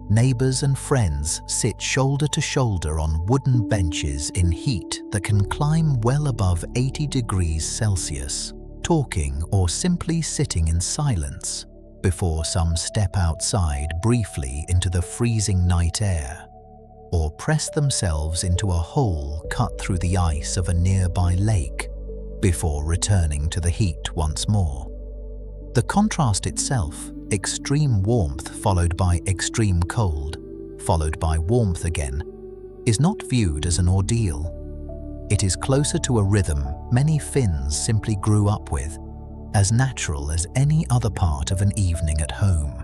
Neighbors and friends sit shoulder to shoulder on wooden benches in heat that can climb well above 80 degrees Celsius, talking or simply sitting in silence, before some step outside briefly into the freezing night air, or press themselves into a hole cut through the ice of a nearby lake, before returning to the heat once more. The contrast itself, extreme warmth followed by extreme cold, followed by warmth again, is not viewed as an ordeal. It is closer to a rhythm many Finns simply grew up with, as natural as any other part of an evening at home.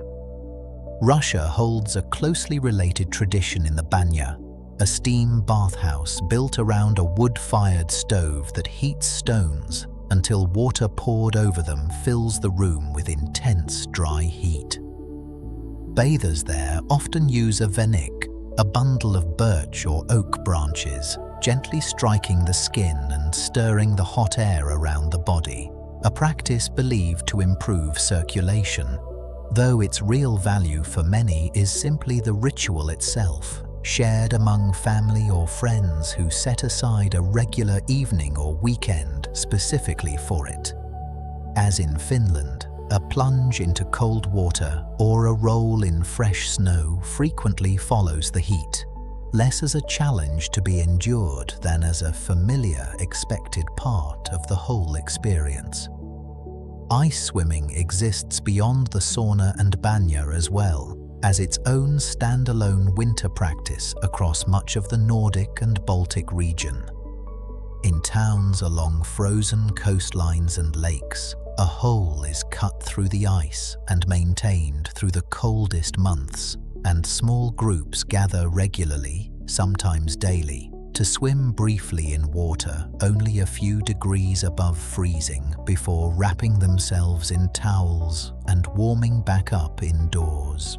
Russia holds a closely related tradition in the banya, a steam bathhouse built around a wood-fired stove that heats stones until water poured over them fills the room with intense dry heat. Bathers there often use a venik, a bundle of birch or oak branches, gently striking the skin and stirring the hot air around the body, a practice believed to improve circulation, though its real value for many is simply the ritual itself, shared among family or friends who set aside a regular evening or weekend specifically for it. As in Finland, a plunge into cold water or a roll in fresh snow frequently follows the heat, less as a challenge to be endured than as a familiar, expected part of the whole experience. Ice swimming exists beyond the sauna and banya as well, as its own standalone winter practice across much of the Nordic and Baltic region. In towns along frozen coastlines and lakes, a hole is cut through the ice and maintained through the coldest months, and small groups gather regularly, sometimes daily, to swim briefly in water only a few degrees above freezing before wrapping themselves in towels and warming back up indoors.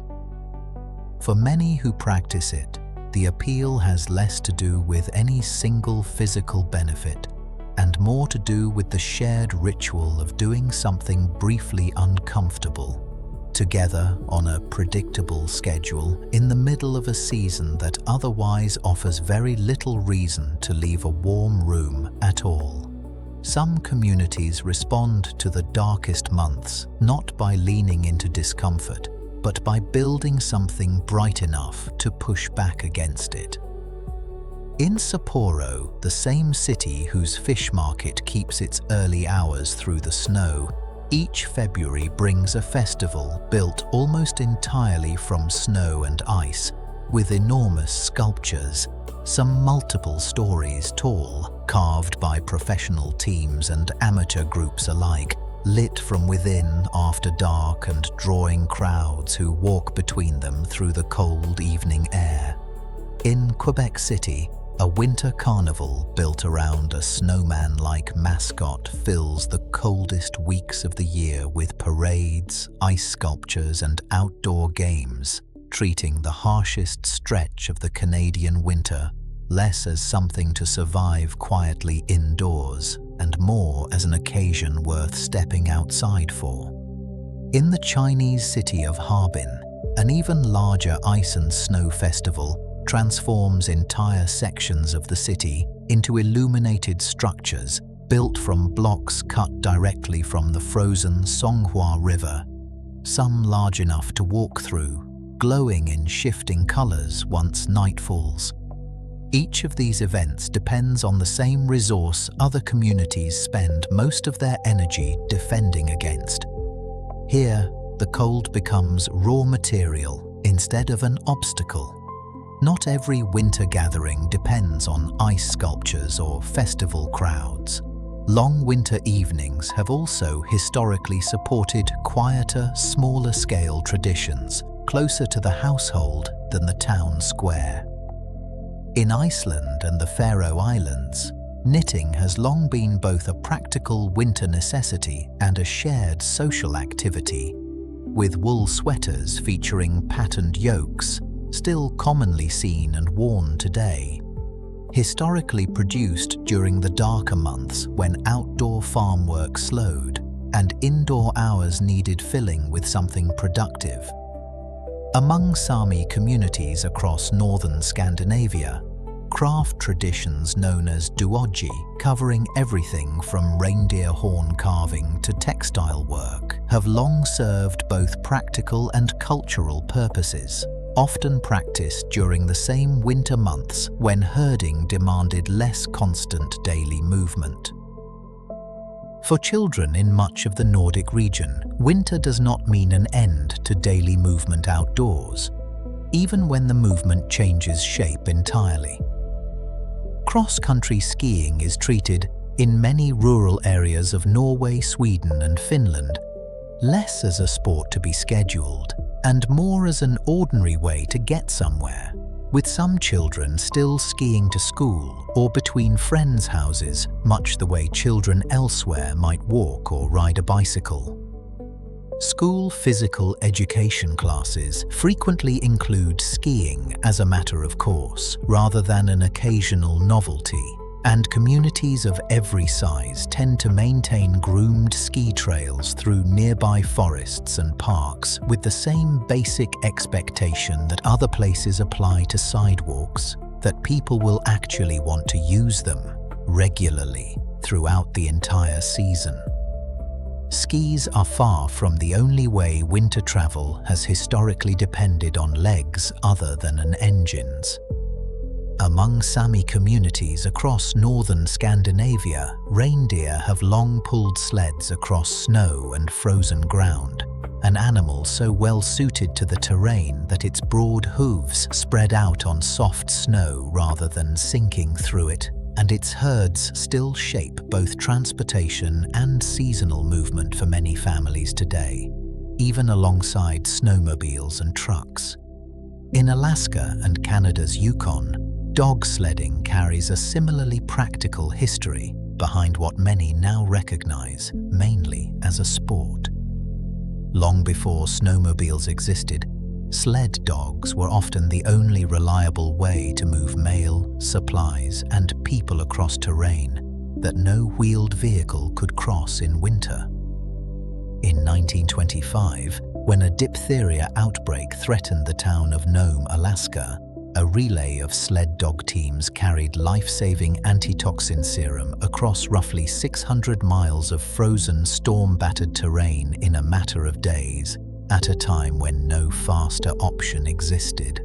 For many who practice it, the appeal has less to do with any single physical benefit and more to do with the shared ritual of doing something briefly uncomfortable, together on a predictable schedule in the middle of a season that otherwise offers very little reason to leave a warm room at all. Some communities respond to the darkest months not by leaning into discomfort, but by building something bright enough to push back against it. In Sapporo, the same city whose fish market keeps its early hours through the snow, each February brings a festival built almost entirely from snow and ice, with enormous sculptures, some multiple stories tall, carved by professional teams and amateur groups alike, lit from within after dark and drawing crowds who walk between them through the cold evening air. In Quebec City, a winter carnival built around a snowman-like mascot fills the coldest weeks of the year with parades, ice sculptures and outdoor games, treating the harshest stretch of the Canadian winter less as something to survive quietly indoors and more as an occasion worth stepping outside for. In the Chinese city of Harbin, an even larger ice and snow festival transforms entire sections of the city into illuminated structures built from blocks cut directly from the frozen Songhua River, some large enough to walk through, glowing in shifting colors once night falls. Each of these events depends on the same resource other communities spend most of their energy defending against. Here, the cold becomes raw material instead of an obstacle. Not every winter gathering depends on ice sculptures or festival crowds. Long winter evenings have also historically supported quieter, smaller-scale traditions, closer to the household than the town square. In Iceland and the Faroe Islands, knitting has long been both a practical winter necessity and a shared social activity, with wool sweaters featuring patterned yokes still commonly seen and worn today. Historically produced during the darker months when outdoor farm work slowed and indoor hours needed filling with something productive. Among Sámi communities across northern Scandinavia, craft traditions known as duoji, covering everything from reindeer horn carving to textile work, have long served both practical and cultural purposes, often practiced during the same winter months when herding demanded less constant daily movement. For children in much of the Nordic region, winter does not mean an end to daily movement outdoors, even when the movement changes shape entirely. Cross-country skiing is treated, in many rural areas of Norway, Sweden and Finland, less as a sport to be scheduled and more as an ordinary way to get somewhere, with some children still skiing to school or between friends' houses, much the way children elsewhere might walk or ride a bicycle. School physical education classes frequently include skiing as a matter of course, rather than an occasional novelty, and communities of every size tend to maintain groomed ski trails through nearby forests and parks with the same basic expectation that other places apply to sidewalks, that people will actually want to use them regularly throughout the entire season. Skis are far from the only way winter travel has historically depended on legs other than an engine's. Among Sámi communities across northern Scandinavia, reindeer have long pulled sleds across snow and frozen ground, an animal so well suited to the terrain that its broad hooves spread out on soft snow rather than sinking through it, and its herds still shape both transportation and seasonal movement for many families today, even alongside snowmobiles and trucks. In Alaska and Canada's Yukon, dog sledding carries a similarly practical history behind what many now recognize mainly as a sport. Long before snowmobiles existed, sled dogs were often the only reliable way to move mail, supplies, and people across terrain that no wheeled vehicle could cross in winter. In 1925, when a diphtheria outbreak threatened the town of Nome, Alaska, a relay of sled dog teams carried life-saving antitoxin serum across roughly 600 miles of frozen, storm-battered terrain in a matter of days, at a time when no faster option existed.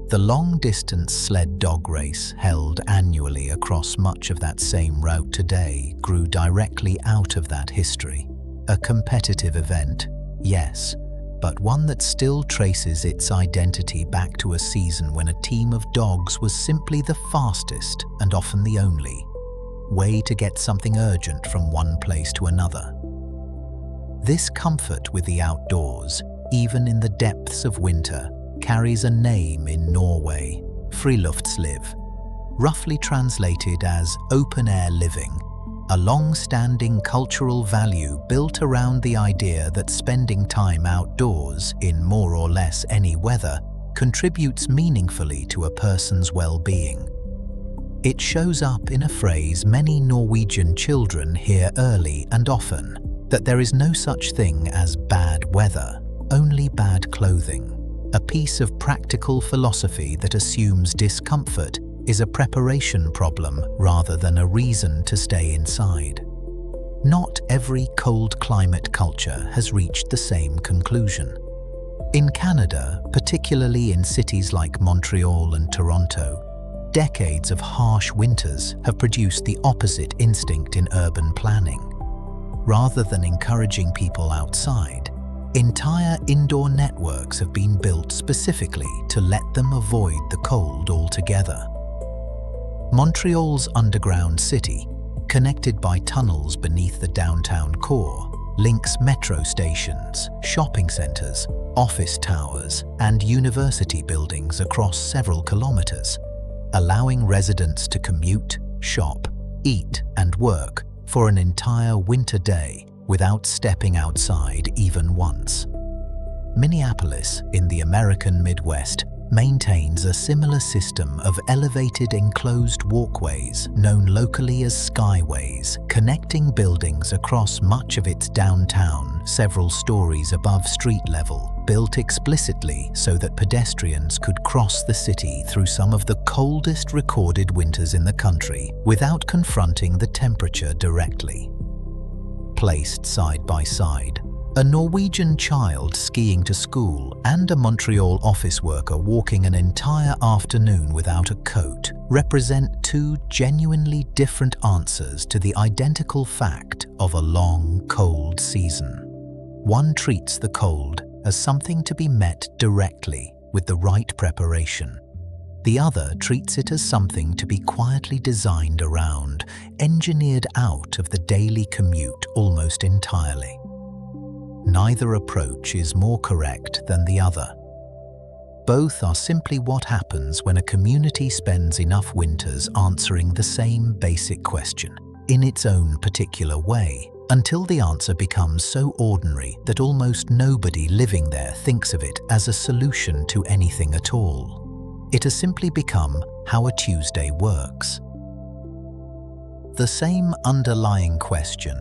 The long-distance sled dog race, held annually across much of that same route today, grew directly out of that history. A competitive event, yes, but one that still traces its identity back to a season when a team of dogs was simply the fastest, and often the only, way to get something urgent from one place to another. This comfort with the outdoors, even in the depths of winter, carries a name in Norway, friluftsliv, roughly translated as open-air living, a long-standing cultural value built around the idea that spending time outdoors, in more or less any weather, contributes meaningfully to a person's well-being. It shows up in a phrase many Norwegian children hear early and often, that there is no such thing as bad weather, only bad clothing, a piece of practical philosophy that assumes discomfort is a preparation problem rather than a reason to stay inside. Not every cold climate culture has reached the same conclusion. In Canada, particularly in cities like Montreal and Toronto, decades of harsh winters have produced the opposite instinct in urban planning. Rather than encouraging people outside, entire indoor networks have been built specifically to let them avoid the cold altogether. Montreal's underground city, connected by tunnels beneath the downtown core, links metro stations, shopping centers, office towers, and university buildings across several kilometers, allowing residents to commute, shop, eat, and work for an entire winter day without stepping outside even once. Minneapolis, in the American Midwest, maintains a similar system of elevated enclosed walkways known locally as skyways, connecting buildings across much of its downtown, several stories above street level, built explicitly so that pedestrians could cross the city through some of the coldest recorded winters in the country without confronting the temperature directly. Placed side by side, a Norwegian child skiing to school and a Montreal office worker walking an entire afternoon without a coat represent two genuinely different answers to the identical fact of a long, cold season. One treats the cold as something to be met directly with the right preparation. The other treats it as something to be quietly designed around, engineered out of the daily commute almost entirely. Neither approach is more correct than the other. Both are simply what happens when a community spends enough winters answering the same basic question, in its own particular way, until the answer becomes so ordinary that almost nobody living there thinks of it as a solution to anything at all. It has simply become how a Tuesday works. The same underlying question,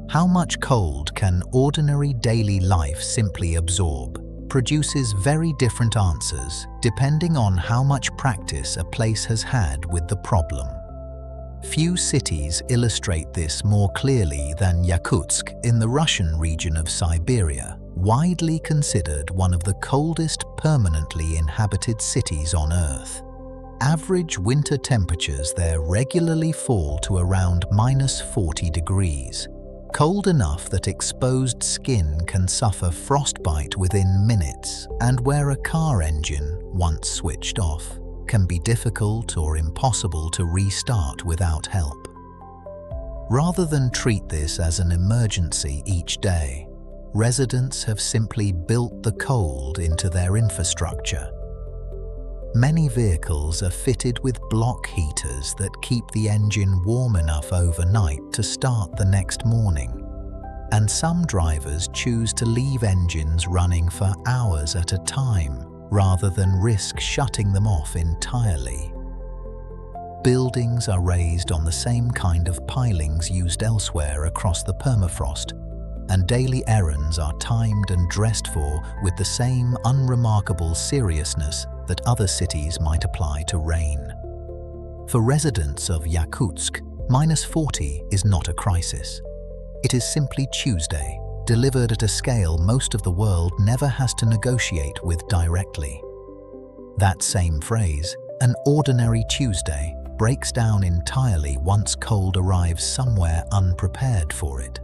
how much cold can ordinary daily life simply absorb, produces very different answers depending on how much practice a place has had with the problem. Few cities illustrate this more clearly than Yakutsk in the Russian region of Siberia, widely considered one of the coldest permanently inhabited cities on Earth. Average winter temperatures there regularly fall to around -40 degrees, cold enough that exposed skin can suffer frostbite within minutes, and where a car engine, once switched off, can be difficult or impossible to restart without help. Rather than treat this as an emergency each day, residents have simply built the cold into their infrastructure. Many vehicles are fitted with block heaters that keep the engine warm enough overnight to start the next morning, and some drivers choose to leave engines running for hours at a time rather than risk shutting them off entirely. Buildings are raised on the same kind of pilings used elsewhere across the permafrost, and daily errands are timed and dressed for with the same unremarkable seriousness that other cities might apply to rain. For residents of Yakutsk, -40 is not a crisis. It is simply Tuesday, delivered at a scale most of the world never has to negotiate with directly. That same phrase, an ordinary Tuesday, breaks down entirely once cold arrives somewhere unprepared for it.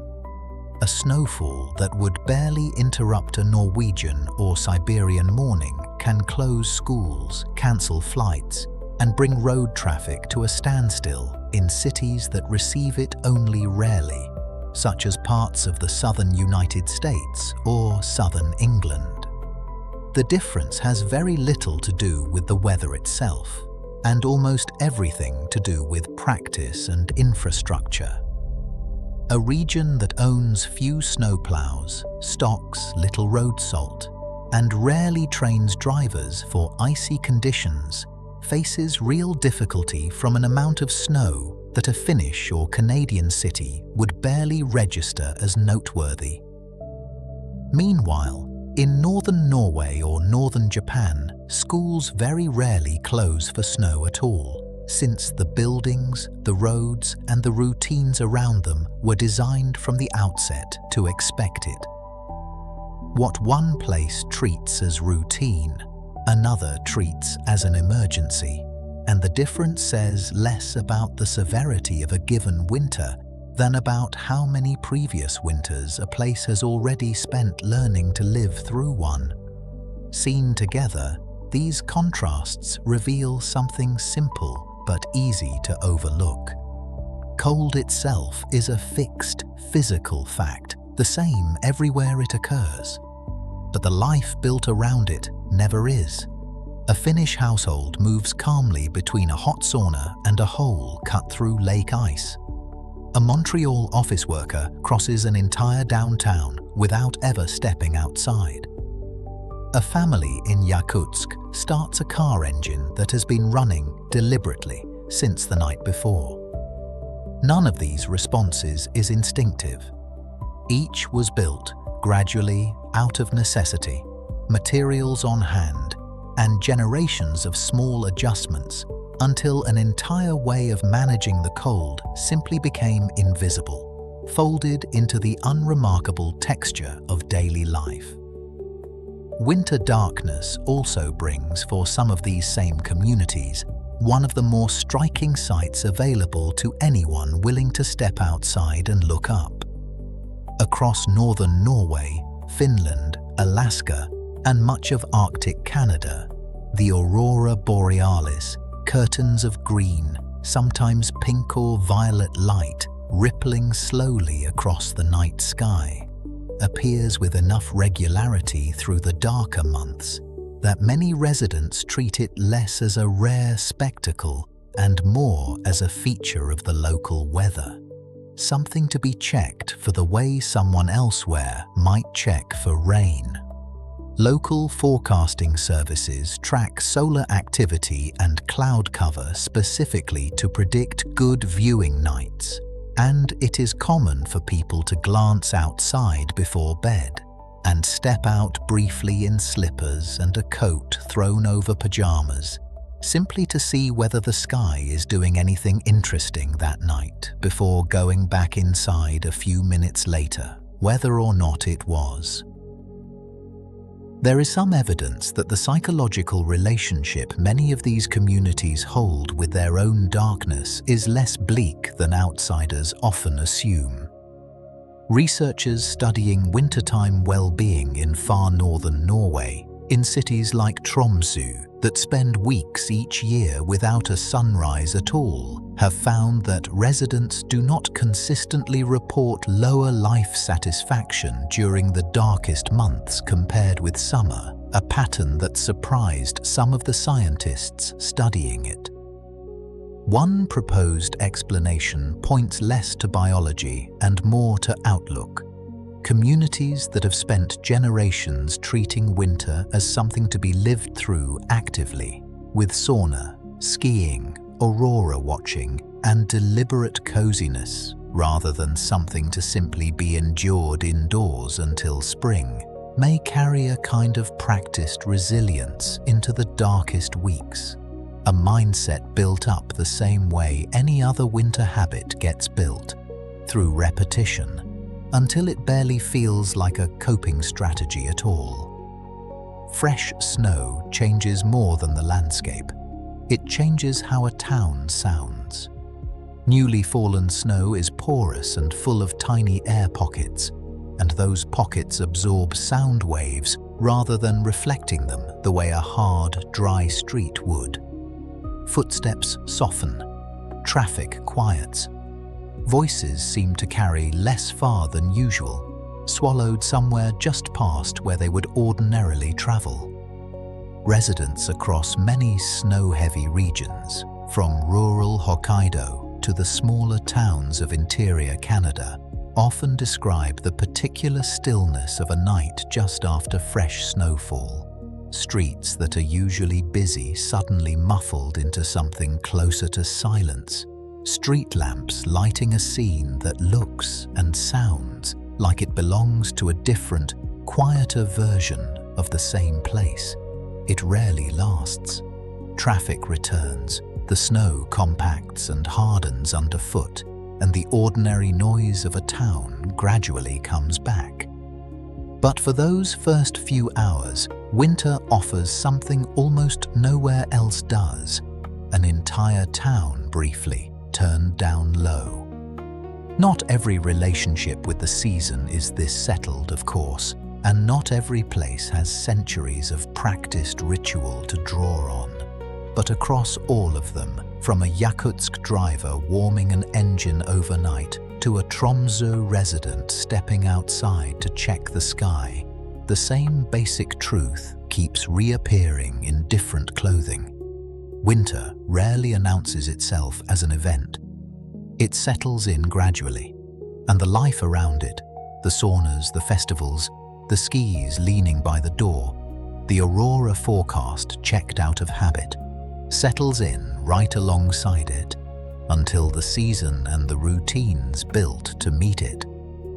A snowfall that would barely interrupt a Norwegian or Siberian morning can close schools, cancel flights, and bring road traffic to a standstill in cities that receive it only rarely, such as parts of the southern United States or southern England. The difference has very little to do with the weather itself, and almost everything to do with practice and infrastructure. A region that owns few snowplows, stocks little road salt, and rarely trains drivers for icy conditions faces real difficulty from an amount of snow that a Finnish or Canadian city would barely register as noteworthy. Meanwhile, in northern Norway or northern Japan, schools very rarely close for snow at all, since the buildings, the roads, and the routines around them were designed from the outset to expect it. What one place treats as routine, another treats as an emergency, and the difference says less about the severity of a given winter than about how many previous winters a place has already spent learning to live through one. Seen together, these contrasts reveal something simple but easy to overlook. Cold itself is a fixed, physical fact, the same everywhere it occurs. But the life built around it never is. A Finnish household moves calmly between a hot sauna and a hole cut through lake ice. A Montreal office worker crosses an entire downtown without ever stepping outside. A family in Yakutsk starts a car engine that has been running deliberately since the night before. None of these responses is instinctive. Each was built gradually out of necessity, materials on hand, and generations of small adjustments until an entire way of managing the cold simply became invisible, folded into the unremarkable texture of daily life. Winter darkness also brings, for some of these same communities, one of the more striking sights available to anyone willing to step outside and look up. Across northern Norway, Finland, Alaska, and much of Arctic Canada, the aurora borealis, curtains of green, sometimes pink or violet light, rippling slowly across the night sky, appears with enough regularity through the darker months that many residents treat it less as a rare spectacle and more as a feature of the local weather. Something to be checked for the way someone elsewhere might check for rain. Local forecasting services track solar activity and cloud cover specifically to predict good viewing nights, and it is common for people to glance outside before bed and step out briefly in slippers and a coat thrown over pajamas, simply to see whether the sky is doing anything interesting that night before going back inside a few minutes later, whether or not it was. There is some evidence that the psychological relationship many of these communities hold with their own darkness is less bleak than outsiders often assume. Researchers studying wintertime well-being in far northern Norway, in cities like Tromsø that spend weeks each year without a sunrise at all, have found that residents do not consistently report lower life satisfaction during the darkest months compared with summer, a pattern that surprised some of the scientists studying it. One proposed explanation points less to biology and more to outlook. Communities that have spent generations treating winter as something to be lived through actively, with sauna, skiing, aurora watching, and deliberate coziness, rather than something to simply be endured indoors until spring, may carry a kind of practiced resilience into the darkest weeks. A mindset built up the same way any other winter habit gets built, through repetition, until it barely feels like a coping strategy at all. Fresh snow changes more than the landscape. It changes how a town sounds. Newly fallen snow is porous and full of tiny air pockets, and those pockets absorb sound waves rather than reflecting them the way a hard, dry street would. Footsteps soften. Traffic quiets. Voices seem to carry less far than usual, swallowed somewhere just past where they would ordinarily travel. Residents across many snow-heavy regions, from rural Hokkaido to the smaller towns of interior Canada, often describe the particular stillness of a night just after fresh snowfall. Streets that are usually busy suddenly muffled into something closer to silence. Street lamps lighting a scene that looks and sounds like it belongs to a different, quieter version of the same place. It rarely lasts. Traffic returns, the snow compacts and hardens underfoot, and the ordinary noise of a town gradually comes back. But for those first few hours, winter offers something almost nowhere else does: an entire town briefly turned down low. Not every relationship with the season is this settled, of course, and not every place has centuries of practiced ritual to draw on. But across all of them, from a Yakutsk driver warming an engine overnight to a Tromsø resident stepping outside to check the sky, the same basic truth keeps reappearing in different clothing. Winter rarely announces itself as an event. It settles in gradually, and the life around it, the saunas, the festivals, the skis leaning by the door, the aurora forecast checked out of habit, settles in right alongside it, until the season and the routines built to meet it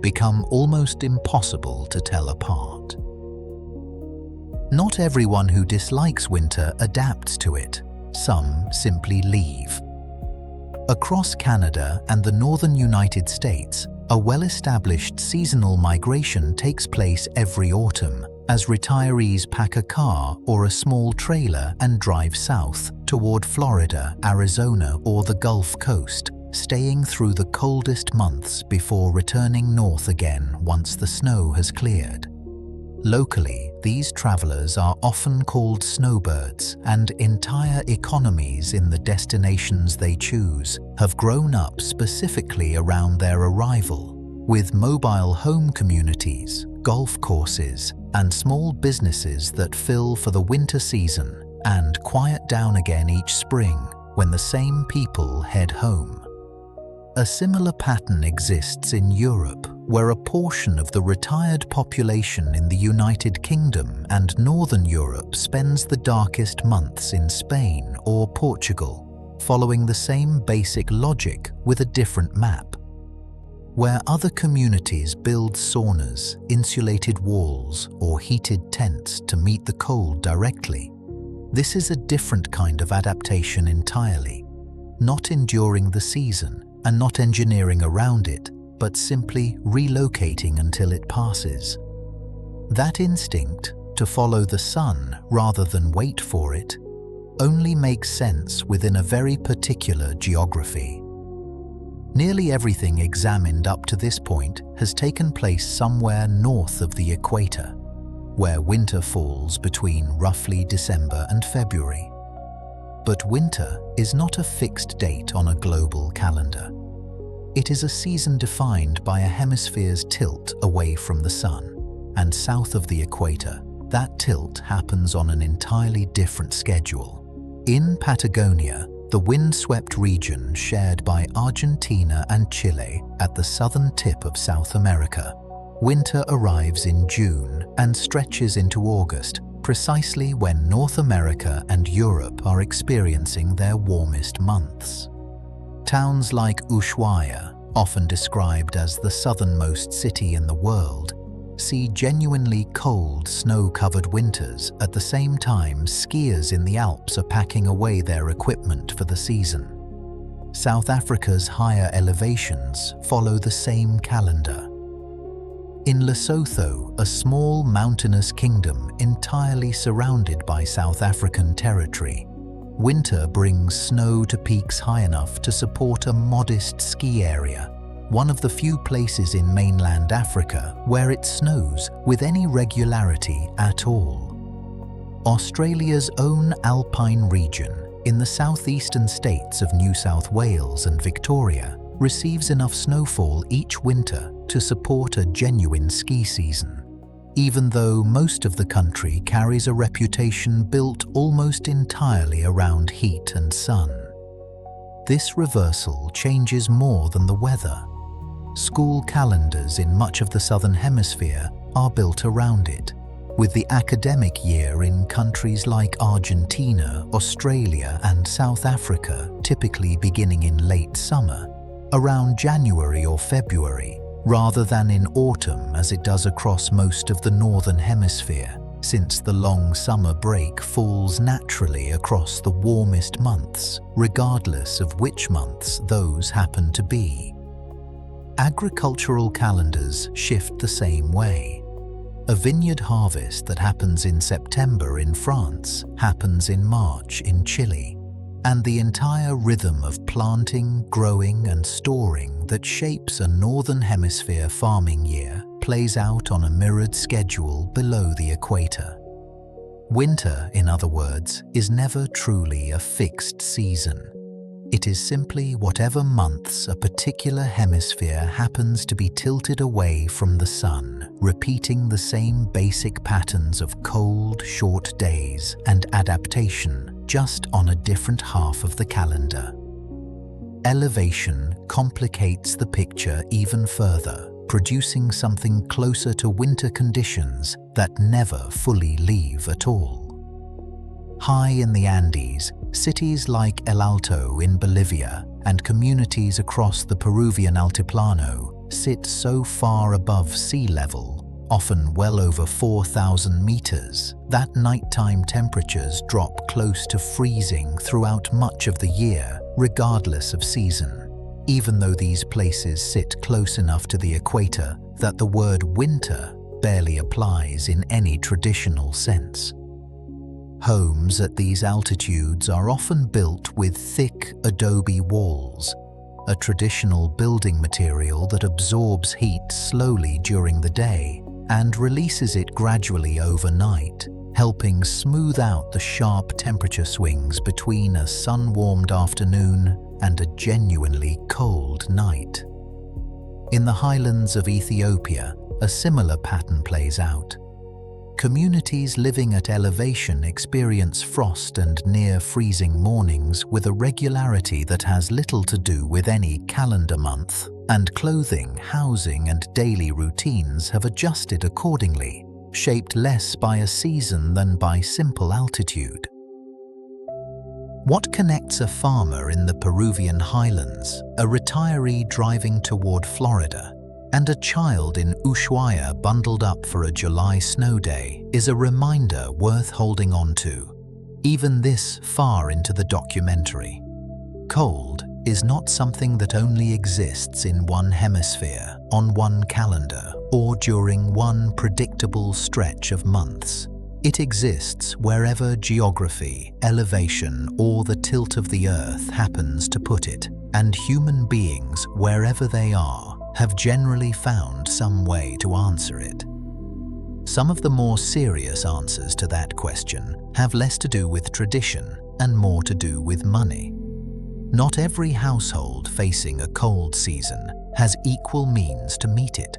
become almost impossible to tell apart. Not everyone who dislikes winter adapts to it. Some simply leave. Across Canada and the northern United States, a well-established seasonal migration takes place every autumn as retirees pack a car or a small trailer and drive south toward Florida, Arizona, or the Gulf Coast, staying through the coldest months before returning north again once the snow has cleared. Locally, these travelers are often called snowbirds, and entire economies in the destinations they choose have grown up specifically around their arrival, with mobile home communities, golf courses, and small businesses that fill for the winter season and quiet down again each spring when the same people head home. A similar pattern exists in Europe, where a portion of the retired population in the United Kingdom and Northern Europe spends the darkest months in Spain or Portugal, following the same basic logic with a different map. Where other communities build saunas, insulated walls, or heated tents to meet the cold directly, this is a different kind of adaptation entirely, not enduring the season and not engineering around it, but simply relocating until it passes. That instinct, to follow the sun rather than wait for it, only makes sense within a very particular geography. Nearly everything examined up to this point has taken place somewhere north of the equator, where winter falls between roughly December and February. But winter is not a fixed date on a global calendar. It is a season defined by a hemisphere's tilt away from the sun, and south of the equator, that tilt happens on an entirely different schedule. In Patagonia, the windswept region shared by Argentina and Chile at the southern tip of South America, winter arrives in June and stretches into August, precisely when North America and Europe are experiencing their warmest months. Towns like Ushuaia, often described as the southernmost city in the world, see genuinely cold, snow-covered winters at the same time skiers in the Alps are packing away their equipment for the season. South Africa's higher elevations follow the same calendar. In Lesotho, a small mountainous kingdom entirely surrounded by South African territory, winter brings snow to peaks high enough to support a modest ski area, one of the few places in mainland Africa where it snows with any regularity at all. Australia's own alpine region, in the southeastern states of New South Wales and Victoria, receives enough snowfall each winter to support a genuine ski season, even though most of the country carries a reputation built almost entirely around heat and sun. This reversal changes more than the weather. School calendars in much of the Southern Hemisphere are built around it, with the academic year in countries like Argentina, Australia, and South Africa typically beginning in late summer, around January or February, rather than in autumn as it does across most of the Northern Hemisphere, since the long summer break falls naturally across the warmest months, regardless of which months those happen to be. Agricultural calendars shift the same way. A vineyard harvest that happens in September in France happens in March in Chile, and the entire rhythm of planting, growing, and storing that shapes a Northern Hemisphere farming year plays out on a mirrored schedule below the equator. Winter, in other words, is never truly a fixed season. It is simply whatever months a particular hemisphere happens to be tilted away from the sun, repeating the same basic patterns of cold, short days and adaptation, just on a different half of the calendar. Elevation complicates the picture even further, producing something closer to winter conditions that never fully leave at all. High in the Andes, cities like El Alto in Bolivia and communities across the Peruvian Altiplano sit so far above sea level, often well over 4,000 meters, that nighttime temperatures drop close to freezing throughout much of the year, regardless of season, even though these places sit close enough to the equator that the word winter barely applies in any traditional sense. Homes at these altitudes are often built with thick adobe walls, a traditional building material that absorbs heat slowly during the day and releases it gradually overnight, helping smooth out the sharp temperature swings between a sun-warmed afternoon and a genuinely cold night. In the highlands of Ethiopia, a similar pattern plays out. Communities living at elevation experience frost and near-freezing mornings with a regularity that has little to do with any calendar month, and clothing, housing, and daily routines have adjusted accordingly, shaped less by a season than by simple altitude. What connects a farmer in the Peruvian highlands, a retiree driving toward Florida, and a child in Ushuaia bundled up for a July snow day is a reminder worth holding on to, even this far into the documentary. Cold is not something that only exists in one hemisphere, on one calendar, or during one predictable stretch of months. It exists wherever geography, elevation, or the tilt of the earth happens to put it, and human beings, wherever they are, have generally found some way to answer it. Some of the more serious answers to that question have less to do with tradition and more to do with money. Not every household facing a cold season has equal means to meet it.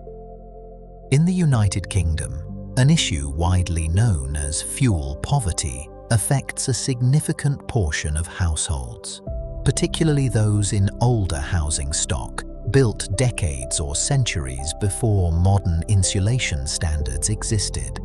In the United Kingdom, an issue widely known as fuel poverty affects a significant portion of households, particularly those in older housing stock, built decades or centuries before modern insulation standards existed.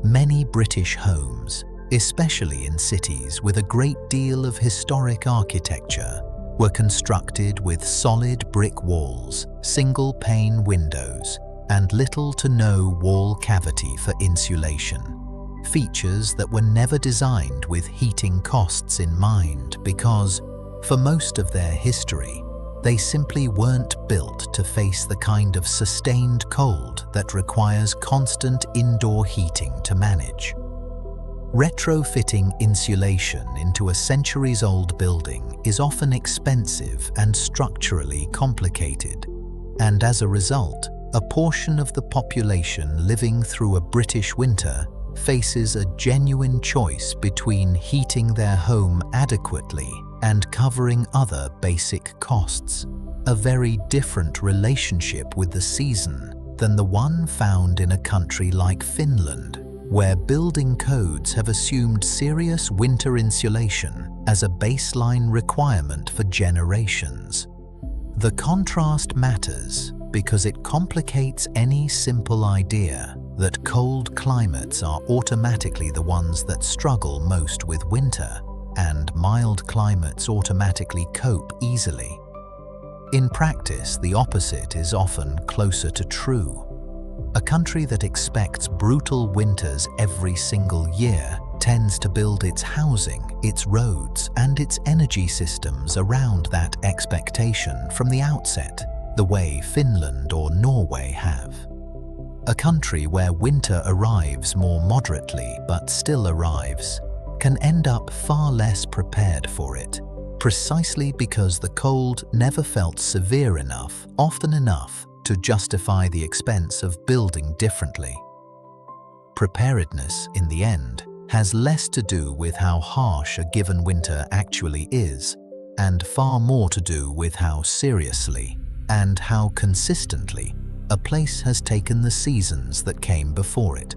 Many British homes, especially in cities with a great deal of historic architecture, were constructed with solid brick walls, single-pane windows, and little to no wall cavity for insulation, features that were never designed with heating costs in mind because, for most of their history, they simply weren't built to face the kind of sustained cold that requires constant indoor heating to manage. Retrofitting insulation into a centuries-old building is often expensive and structurally complicated, and as a result, a portion of the population living through a British winter faces a genuine choice between heating their home adequately and covering other basic costs, a very different relationship with the season than the one found in a country like Finland, where building codes have assumed serious winter insulation as a baseline requirement for generations. The contrast matters because it complicates any simple idea that cold climates are automatically the ones that struggle most with winter, and mild climates automatically cope easily. In practice, the opposite is often closer to true. A country that expects brutal winters every single year tends to build its housing, its roads, and its energy systems around that expectation from the outset, the way Finland or Norway have. A country where winter arrives more moderately but still arrives can end up far less prepared for it, precisely because the cold never felt severe enough, often enough, to justify the expense of building differently. Preparedness, in the end, has less to do with how harsh a given winter actually is, and far more to do with how seriously and how consistently a place has taken the seasons that came before it.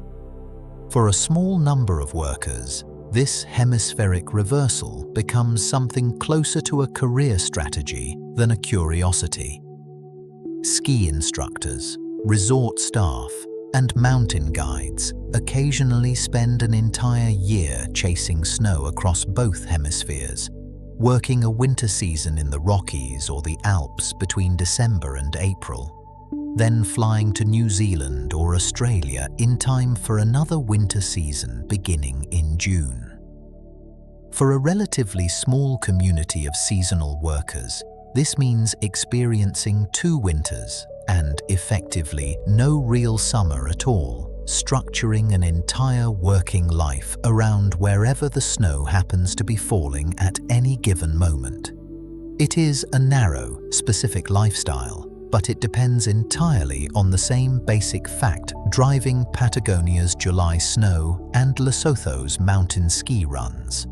For a small number of workers, this hemispheric reversal becomes something closer to a career strategy than a curiosity. Ski instructors, resort staff, and mountain guides occasionally spend an entire year chasing snow across both hemispheres, working a winter season in the Rockies or the Alps between December and April, then flying to New Zealand or Australia in time for another winter season beginning in June. For a relatively small community of seasonal workers, this means experiencing 2 winters and, effectively, no real summer at all, structuring an entire working life around wherever the snow happens to be falling at any given moment. It is a narrow, specific lifestyle, but it depends entirely on the same basic fact driving Patagonia's July snow and Lesotho's mountain ski runs.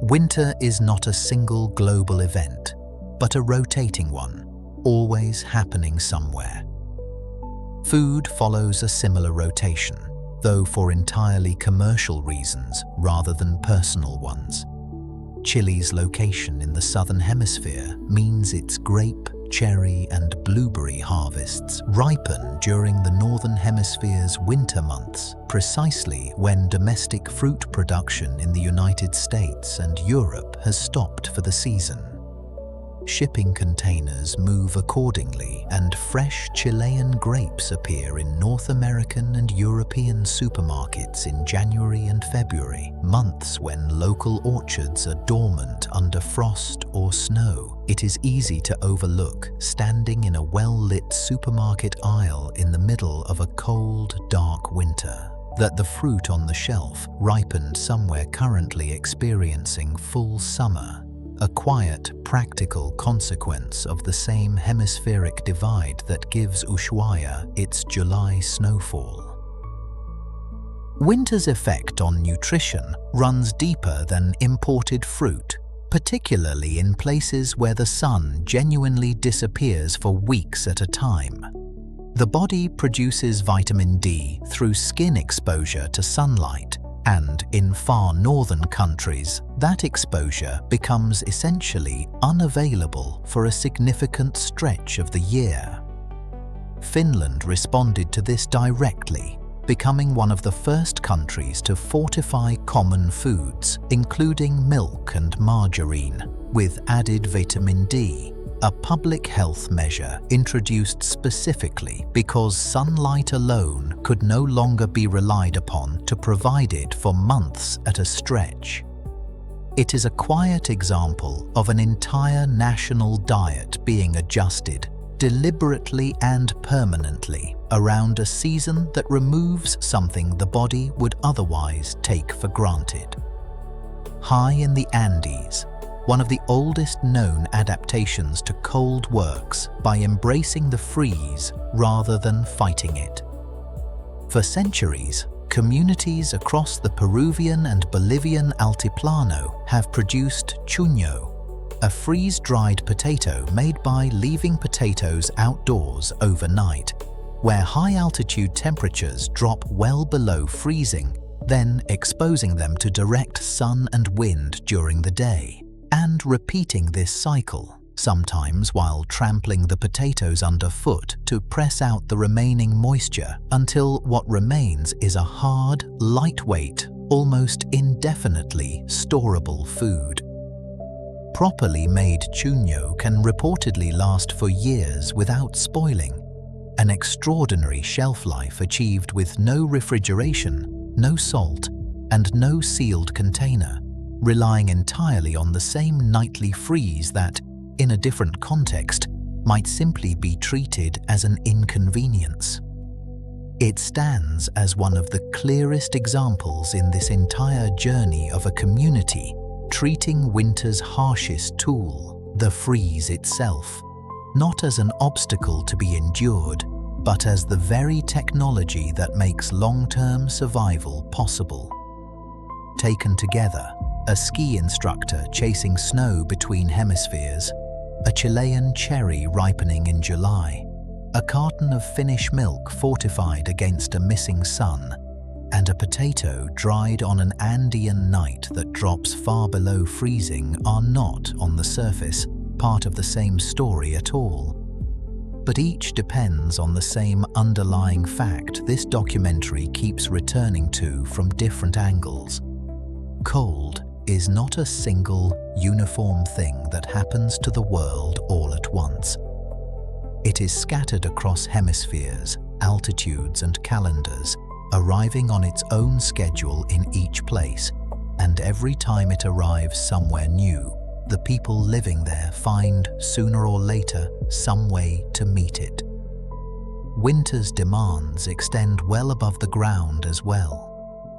Winter is not a single global event, but a rotating one, always happening somewhere. Food follows a similar rotation, though for entirely commercial reasons rather than personal ones. Chile's location in the southern hemisphere means its grape, cherry, and blueberry harvests ripen during the northern hemisphere's winter months, precisely when domestic fruit production in the United States and Europe has stopped for the season. Shipping containers move accordingly, and fresh Chilean grapes appear in North American and European supermarkets in January and February, months when local orchards are dormant under frost or snow. It is easy to overlook standing in a well-lit supermarket aisle in the middle of a cold, dark winter. that the fruit on the shelf ripened somewhere currently experiencing full summer, a quiet, practical consequence of the same hemispheric divide that gives Ushuaia its July snowfall. Winter's effect on nutrition runs deeper than imported fruit, particularly in places where the sun genuinely disappears for weeks at a time. The body produces vitamin D through skin exposure to sunlight, and in far northern countries, that exposure becomes essentially unavailable for a significant stretch of the year. Finland responded to this directly, becoming one of the first countries to fortify common foods, including milk and margarine, with added vitamin D, a public health measure introduced specifically because sunlight alone could no longer be relied upon to provide it for months at a stretch. It is a quiet example of an entire national diet being adjusted deliberately and permanently around a season that removes something the body would otherwise take for granted. High in the Andes, one of the oldest known adaptations to cold works by embracing the freeze rather than fighting it. For centuries, communities across the Peruvian and Bolivian Altiplano have produced chuño, a freeze-dried potato made by leaving potatoes outdoors overnight, where high-altitude temperatures drop well below freezing, then exposing them to direct sun and wind during the day, and repeating this cycle, sometimes while trampling the potatoes underfoot to press out the remaining moisture until what remains is a hard, lightweight, almost indefinitely storable food. Properly made chuño can reportedly last for years without spoiling, an extraordinary shelf life achieved with no refrigeration, no salt, and no sealed container, relying entirely on the same nightly freeze that, in a different context, might simply be treated as an inconvenience. It stands as one of the clearest examples in this entire journey of a community treating winter's harshest tool, the freeze itself, not as an obstacle to be endured, but as the very technology that makes long-term survival possible. Taken together, a ski instructor chasing snow between hemispheres, a Chilean cherry ripening in July, a carton of Finnish milk fortified against a missing sun, and a potato dried on an Andean night that drops far below freezing are not, on the surface, part of the same story at all. But each depends on the same underlying fact this documentary keeps returning to from different angles. Cold is not a single, uniform thing that happens to the world all at once. It is scattered across hemispheres, altitudes, and calendars, arriving on its own schedule in each place, and every time it arrives somewhere new, the people living there find, sooner or later, some way to meet it. Winter's demands extend well above the ground as well.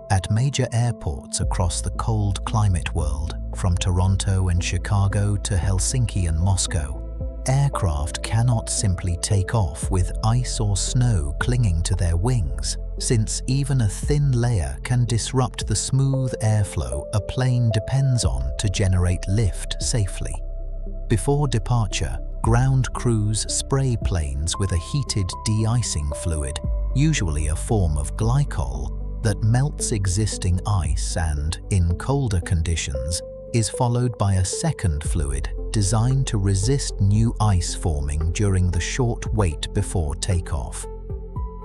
At major airports across the cold climate world, from Toronto and Chicago to Helsinki and Moscow, aircraft cannot simply take off with ice or snow clinging to their wings, since even a thin layer can disrupt the smooth airflow a plane depends on to generate lift safely. Before departure, ground crews spray planes with a heated de-icing fluid, usually a form of glycol, that melts existing ice and, in colder conditions, is followed by a second fluid designed to resist new ice forming during the short wait before takeoff.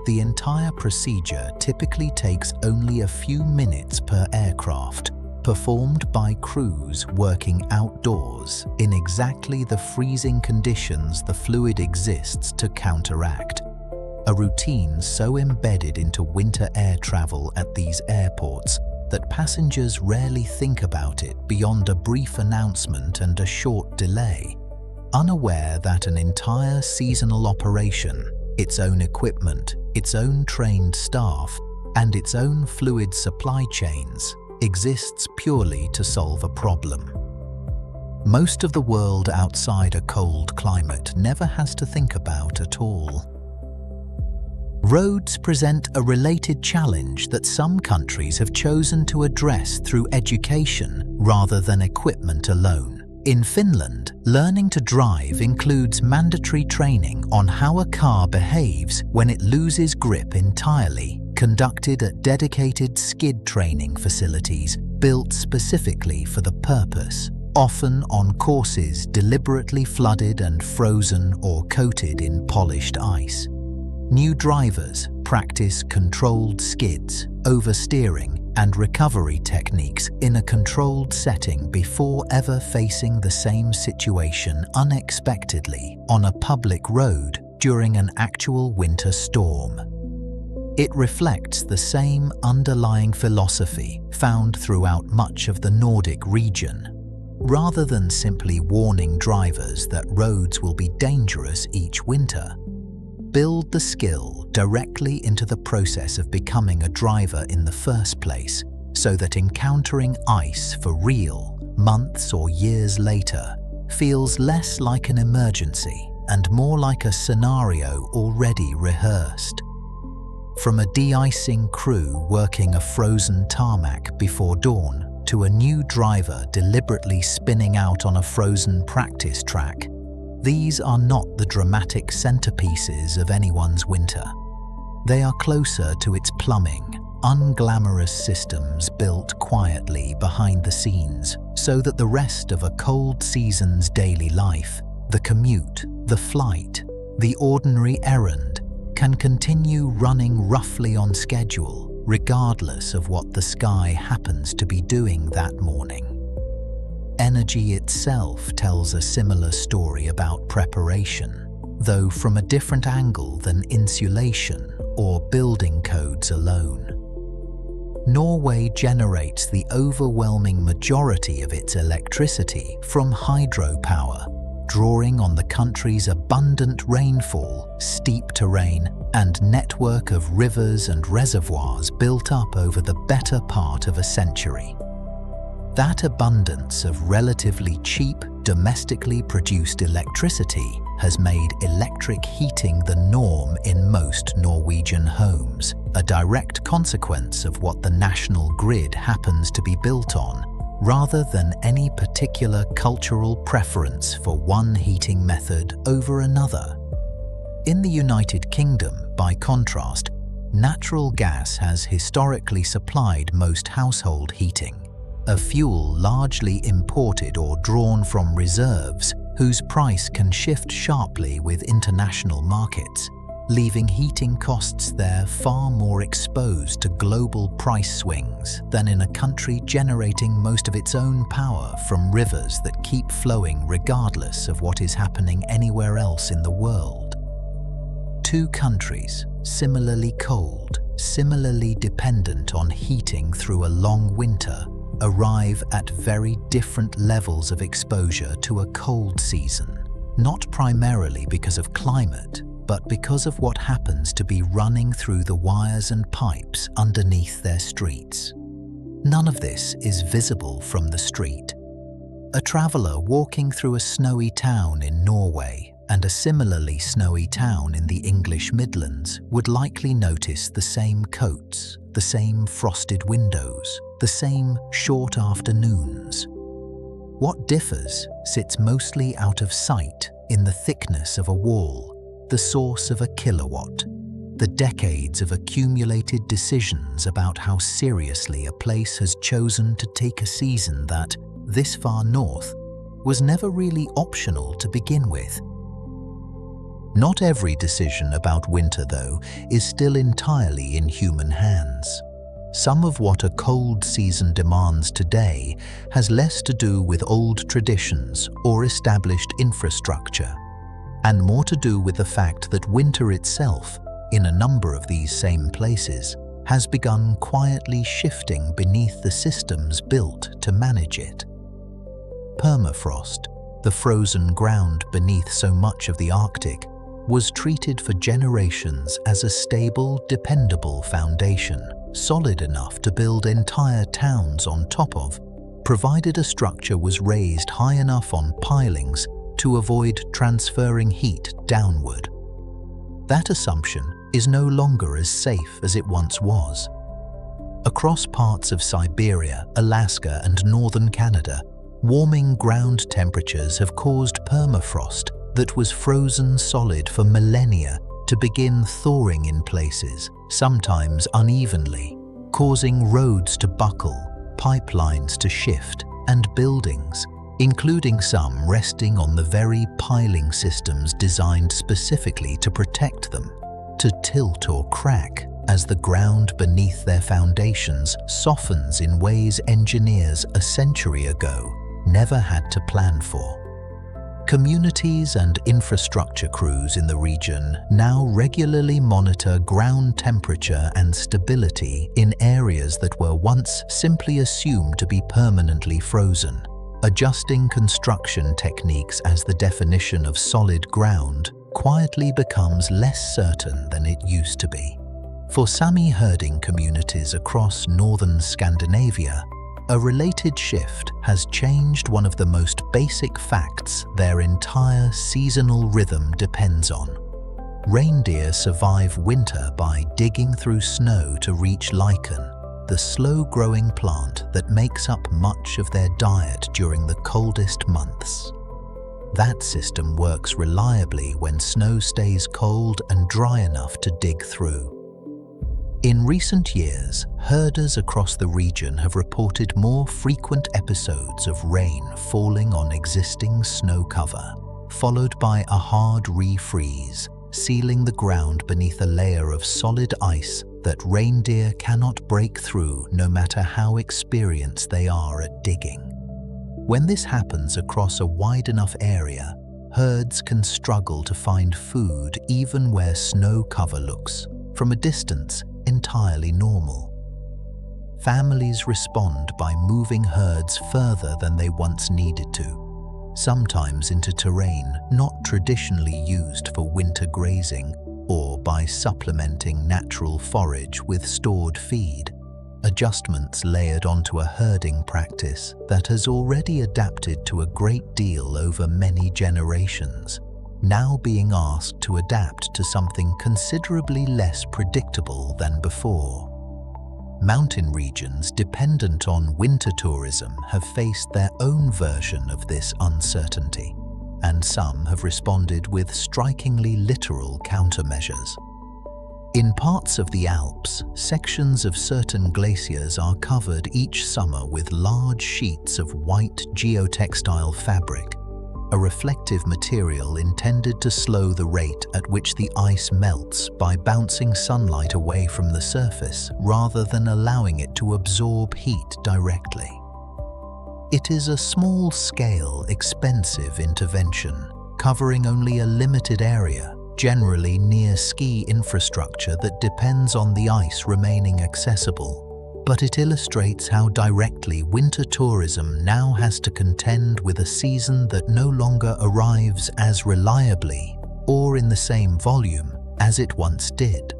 The entire procedure typically takes only a few minutes per aircraft, performed by crews working outdoors in exactly the freezing conditions the fluid exists to counteract. A routine so embedded into winter air travel at these airports that passengers rarely think about it beyond a brief announcement and a short delay, unaware that an entire seasonal operation, its own equipment, its own trained staff, and its own fluid supply chains, exists purely to solve a problem. Most of the world outside a cold climate never has to think about at all. Roads present a related challenge that some countries have chosen to address through education rather than equipment alone. In Finland, learning to drive includes mandatory training on how a car behaves when it loses grip entirely, conducted at dedicated skid training facilities built specifically for the purpose, often on courses deliberately flooded and frozen or coated in polished ice. New drivers practice controlled skids, oversteering, and recovery techniques in a controlled setting before ever facing the same situation unexpectedly on a public road during an actual winter storm. It reflects the same underlying philosophy found throughout much of the Nordic region. Rather than simply warning drivers that roads will be dangerous each winter, build the skill directly into the process of becoming a driver in the first place, so that encountering ice for real, months or years later, feels less like an emergency and more like a scenario already rehearsed. From a de-icing crew working a frozen tarmac before dawn to a new driver deliberately spinning out on a frozen practice track, these are not the dramatic centerpieces of anyone's winter. They are closer to its plumbing, unglamorous systems built quietly behind the scenes so that the rest of a cold season's daily life, the commute, the flight, the ordinary errand, can continue running roughly on schedule, regardless of what the sky happens to be doing that morning. Energy itself tells a similar story about preparation, though from a different angle than insulation or building codes alone. Norway generates the overwhelming majority of its electricity from hydropower, drawing on the country's abundant rainfall, steep terrain, and network of rivers and reservoirs built up over the better part of a century. That abundance of relatively cheap, domestically produced electricity has made electric heating the norm in most Norwegian homes, a direct consequence of what the national grid happens to be built on, rather than any particular cultural preference for one heating method over another. In the United Kingdom, by contrast, natural gas has historically supplied most household heating, a fuel largely imported or drawn from reserves whose price can shift sharply with international markets, leaving heating costs there far more exposed to global price swings than in a country generating most of its own power from rivers that keep flowing regardless of what is happening anywhere else in the world. Two countries, similarly cold, similarly dependent on heating through a long winter, arrive at very different levels of exposure to a cold season, not primarily because of climate, but because of what happens to be running through the wires and pipes underneath their streets. None of this is visible from the street. A traveller walking through a snowy town in Norway and a similarly snowy town in the English Midlands would likely notice the same coats, the same frosted windows, the same short afternoons. What differs sits mostly out of sight in the thickness of a wall, the source of a kilowatt, the decades of accumulated decisions about how seriously a place has chosen to take a season that, this far north, was never really optional to begin with. Not every decision about winter, though, is still entirely in human hands. Some of what a cold season demands today has less to do with old traditions or established infrastructure, and more to do with the fact that winter itself, in a number of these same places, has begun quietly shifting beneath the systems built to manage it. Permafrost, the frozen ground beneath so much of the Arctic, was treated for generations as a stable, dependable foundation, solid enough to build entire towns on top of, provided a structure was raised high enough on pilings to avoid transferring heat downward. That assumption is no longer as safe as it once was. Across parts of Siberia, Alaska, and northern Canada, warming ground temperatures have caused permafrost that was frozen solid for millennia to begin thawing in places, sometimes unevenly, causing roads to buckle, pipelines to shift, and buildings, including some resting on the very piling systems designed specifically to protect them, to tilt or crack as the ground beneath their foundations softens in ways engineers a century ago never had to plan for. Communities and infrastructure crews in the region now regularly monitor ground temperature and stability in areas that were once simply assumed to be permanently frozen, adjusting construction techniques as the definition of solid ground quietly becomes less certain than it used to be. For Sámi herding communities across northern Scandinavia, a related shift has changed one of the most basic facts their entire seasonal rhythm depends on. Reindeer survive winter by digging through snow to reach lichen, the slow-growing plant that makes up much of their diet during the coldest months. That system works reliably when snow stays cold and dry enough to dig through. In recent years, herders across the region have reported more frequent episodes of rain falling on existing snow cover, followed by a hard refreeze, sealing the ground beneath a layer of solid ice that reindeer cannot break through no matter how experienced they are at digging. When this happens across a wide enough area, herds can struggle to find food even where snow cover looks, from a distance, entirely normal. Families respond by moving herds further than they once needed to, sometimes into terrain not traditionally used for winter grazing, or by supplementing natural forage with stored feed, adjustments layered onto a herding practice that has already adapted to a great deal over many generations, now being asked to adapt to something considerably less predictable than before. Mountain regions dependent on winter tourism have faced their own version of this uncertainty, and some have responded with strikingly literal countermeasures. In parts of the Alps, sections of certain glaciers are covered each summer with large sheets of white geotextile fabric, a reflective material intended to slow the rate at which the ice melts by bouncing sunlight away from the surface rather than allowing it to absorb heat directly. It is a small-scale, expensive intervention, covering only a limited area, generally near ski infrastructure that depends on the ice remaining accessible. But it illustrates how directly winter tourism now has to contend with a season that no longer arrives as reliably or in the same volume as it once did.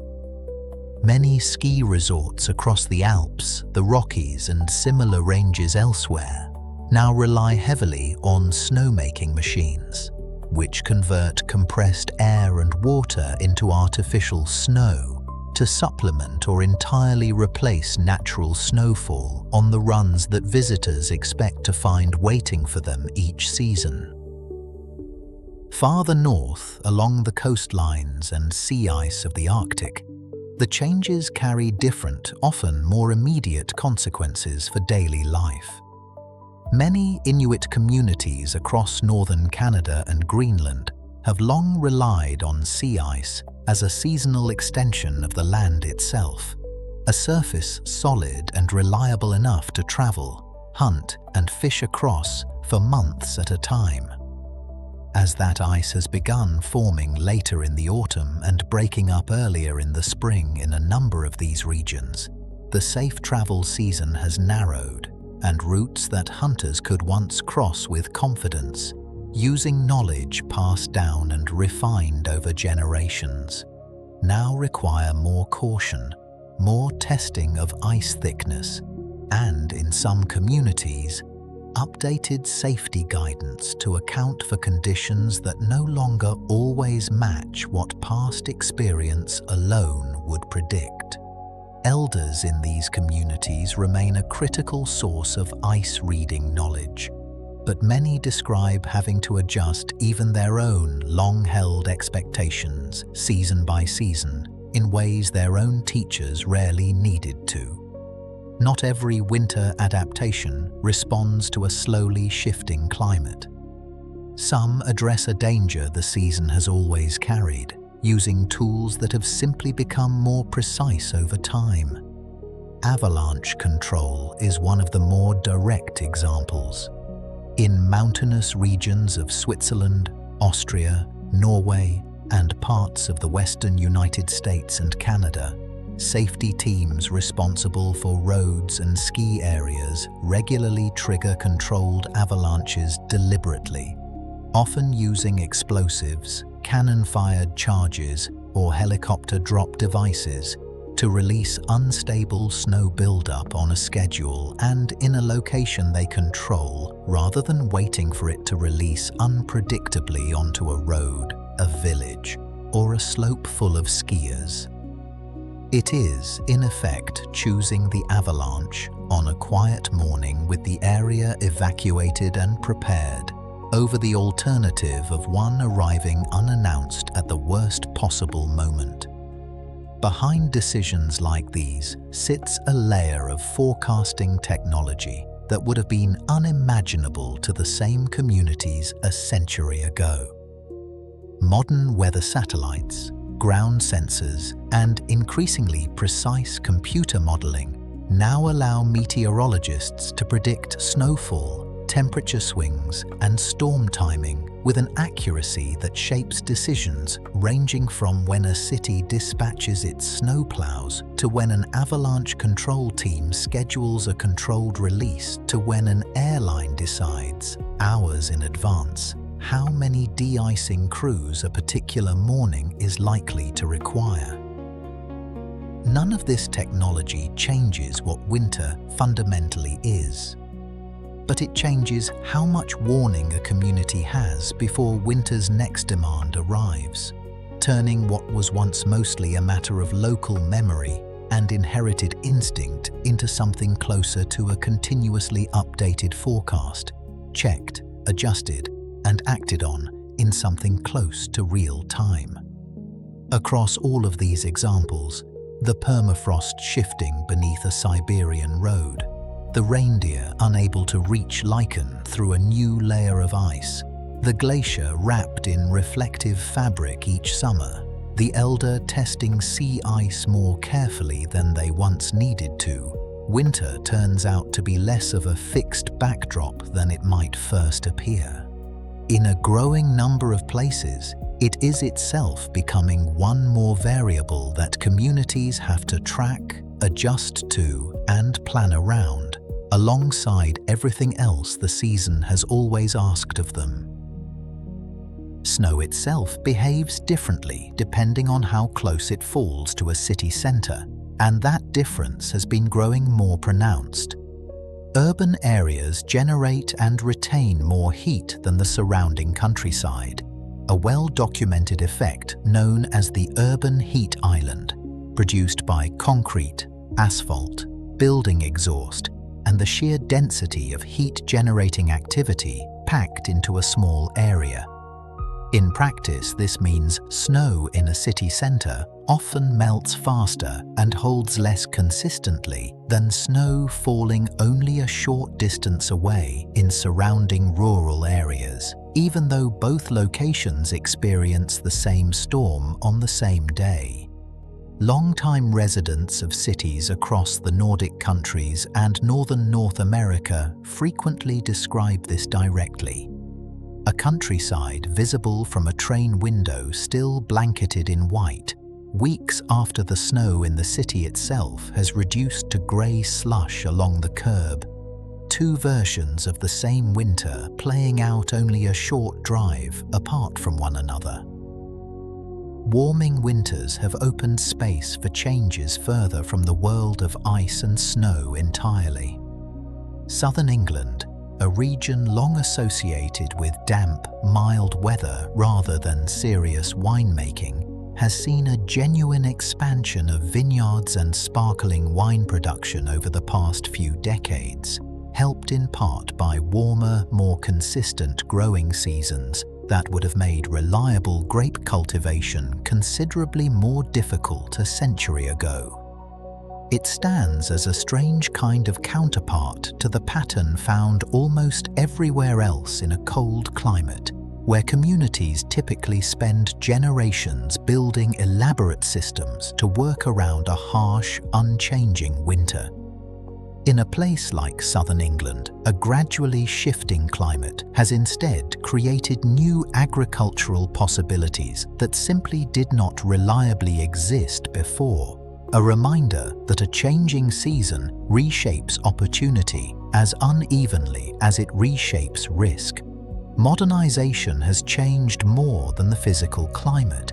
Many ski resorts across the Alps, the Rockies, and similar ranges elsewhere now rely heavily on snowmaking machines, which convert compressed air and water into artificial snow to supplement or entirely replace natural snowfall on the runs that visitors expect to find waiting for them each season. Farther north, along the coastlines and sea ice of the Arctic, the changes carry different, often more immediate consequences for daily life. Many Inuit communities across northern Canada and Greenland have long relied on sea ice as a seasonal extension of the land itself, a surface solid and reliable enough to travel, hunt, and fish across for months at a time. As that ice has begun forming later in the autumn and breaking up earlier in the spring in a number of these regions, the safe travel season has narrowed, and routes that hunters could once cross with confidence, using knowledge passed down and refined over generations, now require more caution, more testing of ice thickness, and in some communities, updated safety guidance to account for conditions that no longer always match what past experience alone would predict. Elders in these communities remain a critical source of ice-reading knowledge, but many describe having to adjust even their own long-held expectations season by season in ways their own teachers rarely needed to. Not every winter adaptation responds to a slowly shifting climate. Some address a danger the season has always carried, using tools that have simply become more precise over time. Avalanche control is one of the more direct examples. In mountainous regions of Switzerland, Austria, Norway, and parts of the western United States and Canada, safety teams responsible for roads and ski areas regularly trigger controlled avalanches deliberately, often using explosives, cannon-fired charges, or helicopter drop devices to release unstable snow buildup on a schedule and in a location they control, rather than waiting for it to release unpredictably onto a road, a village, or a slope full of skiers. It is, in effect, choosing the avalanche on a quiet morning with the area evacuated and prepared, over the alternative of one arriving unannounced at the worst possible moment. Behind decisions like these sits a layer of forecasting technology that would have been unimaginable to the same communities a century ago. Modern weather satellites, ground sensors, and increasingly precise computer modeling now allow meteorologists to predict snowfall, temperature swings, and storm timing with an accuracy that shapes decisions ranging from when a city dispatches its snowplows to when an avalanche control team schedules a controlled release to when an airline decides, hours in advance, how many de-icing crews a particular morning is likely to require. None of this technology changes what winter fundamentally is, but it changes how much warning a community has before winter's next demand arrives, turning what was once mostly a matter of local memory and inherited instinct into something closer to a continuously updated forecast, checked, adjusted, and acted on in something close to real time. Across all of these examples, the permafrost shifting beneath a Siberian road, the reindeer unable to reach lichen through a new layer of ice, the glacier wrapped in reflective fabric each summer, the elder testing sea ice more carefully than they once needed to, winter turns out to be less of a fixed backdrop than it might first appear. In a growing number of places, it is itself becoming one more variable that communities have to track, adjust to, and plan around, alongside everything else the season has always asked of them. Snow itself behaves differently depending on how close it falls to a city centre, and that difference has been growing more pronounced. Urban areas generate and retain more heat than the surrounding countryside, a well-documented effect known as the urban heat island, produced by concrete, asphalt, building exhaust, and the sheer density of heat-generating activity packed into a small area. In practice, this means snow in a city centre often melts faster and holds less consistently than snow falling only a short distance away in surrounding rural areas, even though both locations experience the same storm on the same day. Long-time residents of cities across the Nordic countries and northern North America frequently describe this directly. A countryside visible from a train window still blanketed in white, weeks after the snow in the city itself has reduced to grey slush along the curb. Two versions of the same winter playing out only a short drive apart from one another. warming winters have opened space for changes further from the world of ice and snow entirely. Southern England, a region long associated with damp, mild weather rather than serious winemaking, has seen a genuine expansion of vineyards and sparkling wine production over the past few decades, helped in part by warmer, more consistent growing seasons that would have made reliable grape cultivation considerably more difficult a century ago. It stands as a strange kind of counterpart to the pattern found almost everywhere else in a cold climate, where communities typically spend generations building elaborate systems to work around a harsh, unchanging winter. In a place like southern England, a gradually shifting climate has instead created new agricultural possibilities that simply did not reliably exist before. A reminder that a changing season reshapes opportunity as unevenly as it reshapes risk. Modernization has changed more than the physical climate.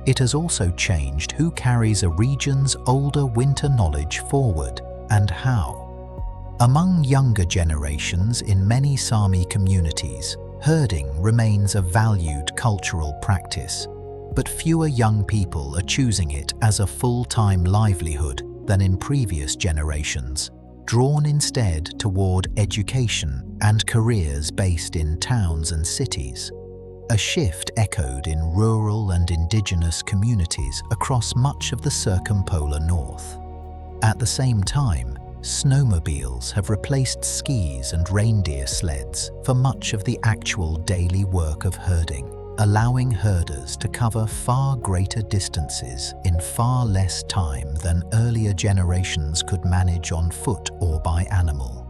It has also changed who carries a region's older winter knowledge forward and how. Among younger generations in many Sámi communities, herding remains a valued cultural practice, but fewer young people are choosing it as a full-time livelihood than in previous generations, drawn instead toward education and careers based in towns and cities. A shift echoed in rural and indigenous communities across much of the circumpolar north. At the same time, snowmobiles have replaced skis and reindeer sleds for much of the actual daily work of herding, allowing herders to cover far greater distances in far less time than earlier generations could manage on foot or by animal.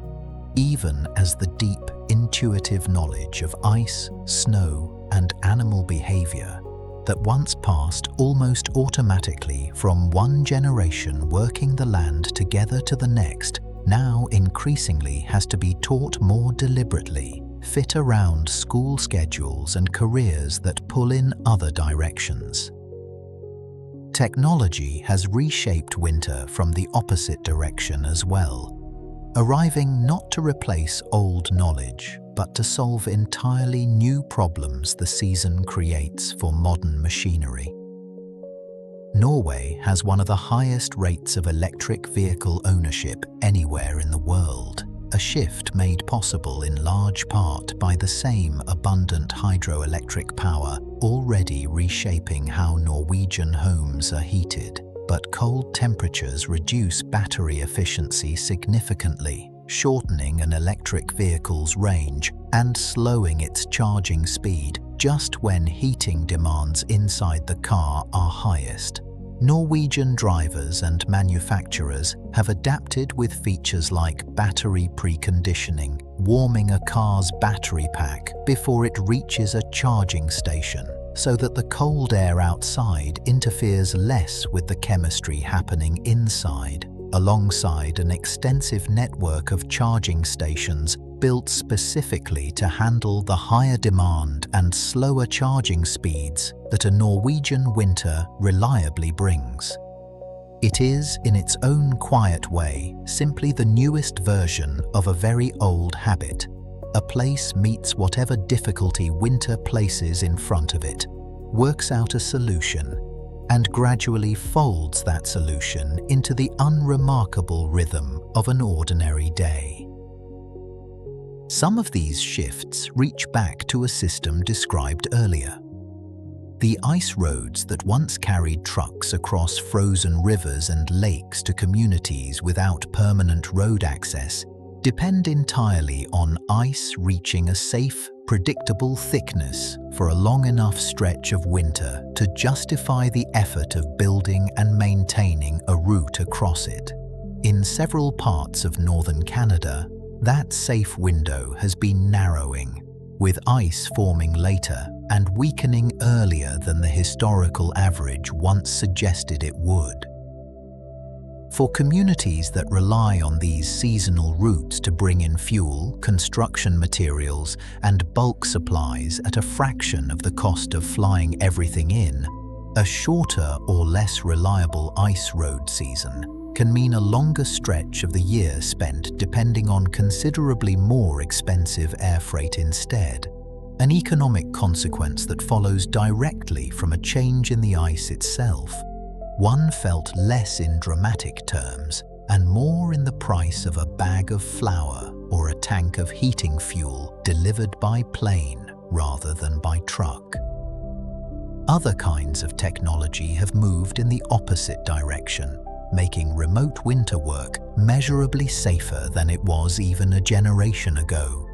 Even as the deep, intuitive knowledge of ice, snow, and animal behavior that once passed almost automatically from one generation working the land together to the next, now increasingly has to be taught more deliberately, fit around school schedules and careers that pull in other directions. Technology has reshaped winter from the opposite direction as well, arriving not to replace old knowledge, but to solve entirely new problems the season creates for modern machinery. Norway has one of the highest rates of electric vehicle ownership anywhere in the world, a shift made possible in large part by the same abundant hydroelectric power already reshaping how Norwegian homes are heated. But cold temperatures reduce battery efficiency significantly, shortening an electric vehicle's range and slowing its charging speed just when heating demands inside the car are highest. Norwegian drivers and manufacturers have adapted with features like battery preconditioning, warming a car's battery pack before it reaches a charging station, so that the cold air outside interferes less with the chemistry happening inside, alongside an extensive network of charging stations built specifically to handle the higher demand and slower charging speeds that a Norwegian winter reliably brings. It is, in its own quiet way, simply the newest version of a very old habit. A place meets whatever difficulty winter places in front of it, works out a solution, and gradually folds that solution into the unremarkable rhythm of an ordinary day. Some of these shifts reach back to a system described earlier. The ice roads that once carried trucks across frozen rivers and lakes to communities without permanent road access depend entirely on ice reaching a safe, predictable thickness for a long enough stretch of winter to justify the effort of building and maintaining a route across it. In several parts of northern Canada, that safe window has been narrowing, with ice forming later and weakening earlier than the historical average once suggested it would. For communities that rely on these seasonal routes to bring in fuel, construction materials, and bulk supplies at a fraction of the cost of flying everything in, A shorter or less reliable ice road season can mean a longer stretch of the year spent depending on considerably more expensive air freight instead, an economic consequence that follows directly from a change in the ice itself. One felt less in dramatic terms and more in the price of a bag of flour or a tank of heating fuel delivered by plane rather than by truck. Other kinds of technology have moved in the opposite direction, making remote winter work measurably safer than it was even a generation ago.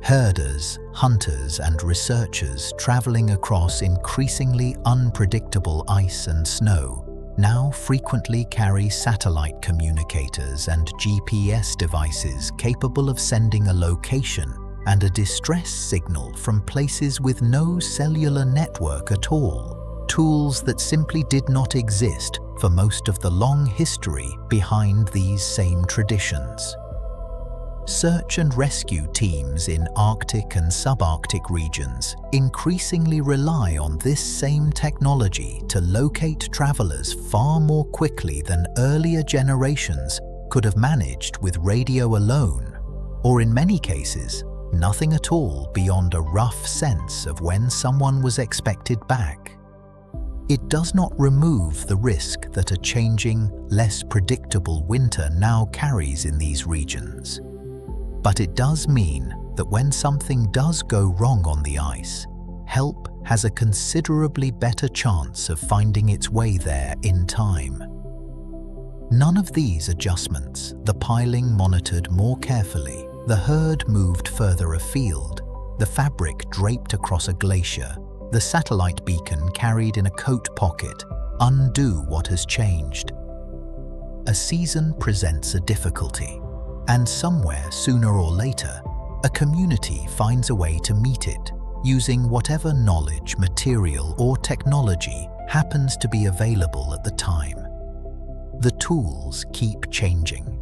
Herders, hunters, and researchers traveling across increasingly unpredictable ice and snow now frequently carry satellite communicators and GPS devices capable of sending a location and a distress signal from places with no cellular network at all, tools that simply did not exist for most of the long history behind these same traditions. Search and rescue teams in Arctic and subarctic regions increasingly rely on this same technology to locate travelers far more quickly than earlier generations could have managed with radio alone, or in many cases, nothing at all beyond a rough sense of when someone was expected back. It does not remove the risk that a changing, less predictable winter now carries in these regions. But it does mean that when something does go wrong on the ice, help has a considerably better chance of finding its way there in time. None of these adjustments, the piling monitored more carefully, the herd moved further afield, the fabric draped across a glacier, the satellite beacon carried in a coat pocket, undo what has changed. A season presents a difficulty, and somewhere sooner or later, a community finds a way to meet it, using whatever knowledge, material, or technology happens to be available at the time. The tools keep changing.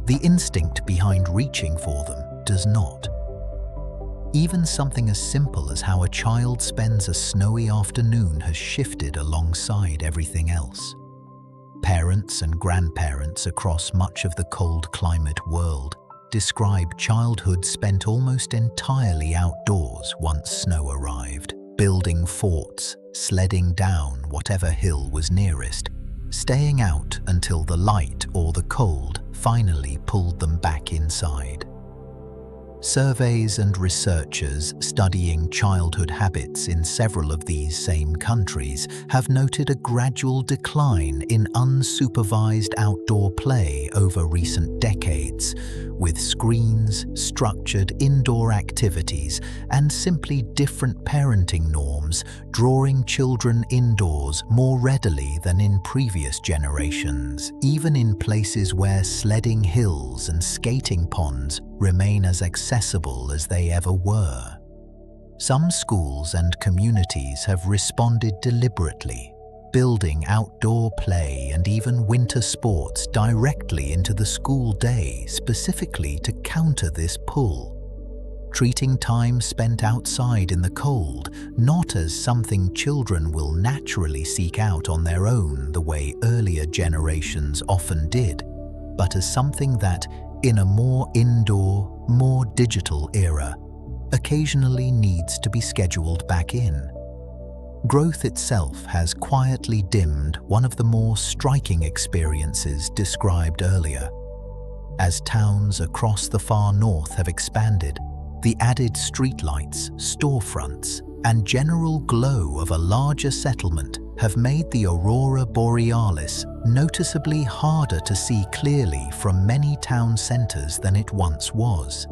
The instinct behind reaching for them does not. Even something as simple as how a child spends a snowy afternoon has shifted alongside everything else. Parents and grandparents across much of the cold climate world describe childhood spent almost entirely outdoors once snow arrived, building forts, sledding down whatever hill was nearest, staying out until the light or the cold finally pulled them back inside. Surveys and researchers studying childhood habits in several of these same countries have noted a gradual decline in unsupervised outdoor play over recent decades, with screens, structured indoor activities, and simply different parenting norms drawing children indoors more readily than in previous generations, even in places where sledding hills and skating ponds remain as accessible as they ever were. Some schools and communities have responded deliberately, building outdoor play and even winter sports directly into the school day specifically to counter this pull. Treating time spent outside in the cold not as something children will naturally seek out on their own the way earlier generations often did, but as something that, in a more indoor, more digital era, occasionally needs to be scheduled back in. Growth itself has quietly dimmed one of the more striking experiences described earlier. As towns across the far north have expanded, the added streetlights, storefronts, and general glow of a larger settlement have made the aurora borealis noticeably harder to see clearly from many town centers than it once was,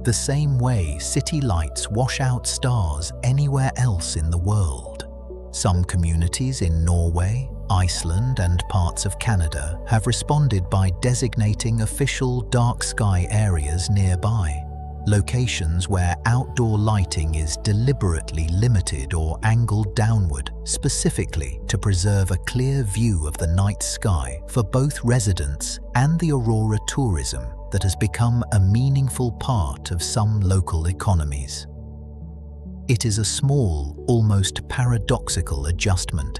the same way city lights wash out stars anywhere else in the world. Some communities in Norway, Iceland, and parts of Canada have responded by designating official dark sky areas nearby, locations where outdoor lighting is deliberately limited or angled downward, specifically to preserve a clear view of the night sky for both residents and the aurora tourism that has become a meaningful part of some local economies. It is a small, almost paradoxical adjustment,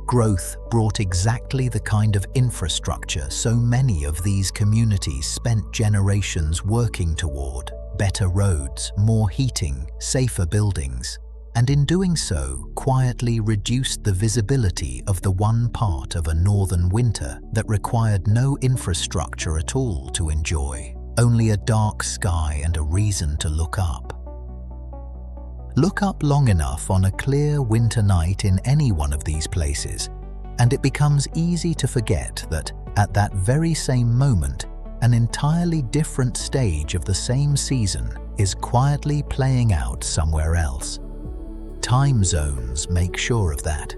Growth brought exactly the kind of infrastructure so many of these communities spent generations working toward: better roads, more heating, safer buildings, and in doing so, quietly reduced the visibility of the one part of a northern winter that required no infrastructure at all to enjoy, only a dark sky and a reason to look up. Look up long enough on a clear winter night in any one of these places, and it becomes easy to forget that, at that very same moment, an entirely different stage of the same season is quietly playing out somewhere else. Time zones make sure of that.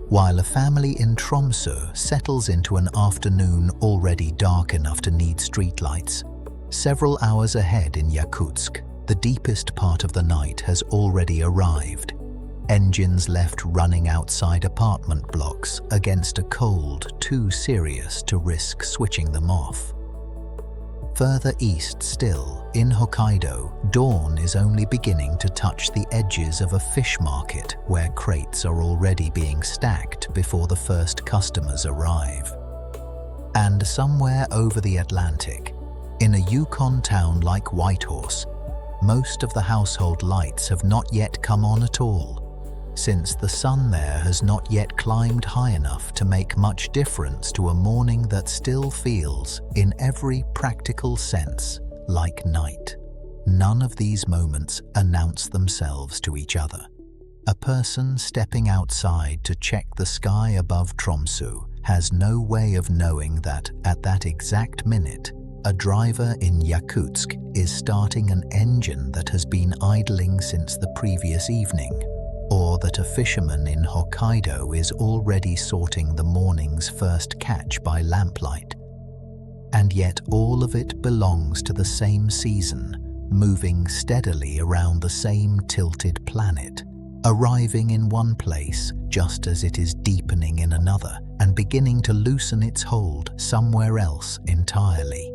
While a family in Tromsø settles into an afternoon already dark enough to need streetlights, several hours ahead in Yakutsk, the deepest part of the night has already arrived. Engines left running outside apartment blocks against a cold too serious to risk switching them off. Further east still, in Hokkaido, dawn is only beginning to touch the edges of a fish market where crates are already being stacked before the first customers arrive. And somewhere over the Atlantic, in a Yukon town like Whitehorse, most of the household lights have not yet come on at all, since the sun there has not yet climbed high enough to make much difference to a morning that still feels, in every practical sense, like night. None of these moments announce themselves to each other. A person stepping outside to check the sky above Tromsø has no way of knowing that, at that exact minute, a driver in Yakutsk is starting an engine that has been idling since the previous evening, or that a fisherman in Hokkaido is already sorting the morning's first catch by lamplight. And yet all of it belongs to the same season, moving steadily around the same tilted planet, arriving in one place just as it is deepening in another and beginning to loosen its hold somewhere else entirely.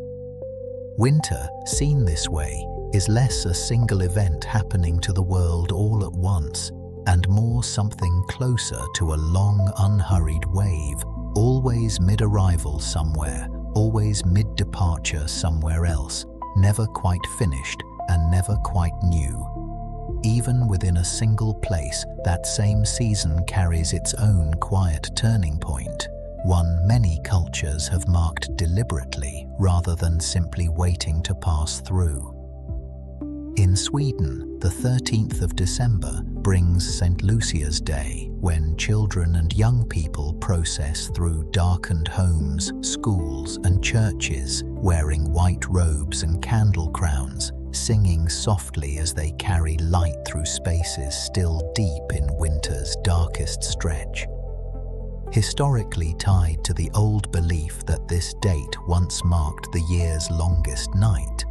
Winter, seen this way, is less a single event happening to the world all at once, and more something closer to a long, unhurried wave, always mid-arrival somewhere, always mid-departure somewhere else, never quite finished and never quite new. Even within a single place, that same season carries its own quiet turning point, one many cultures have marked deliberately rather than simply waiting to pass through. In Sweden, the 13th of December brings St. Lucia's Day, when children and young people process through darkened homes, schools, and churches, wearing white robes and candle crowns, singing softly as they carry light through spaces still deep in winter's darkest stretch. Historically tied to the old belief that this date once marked the year's longest night,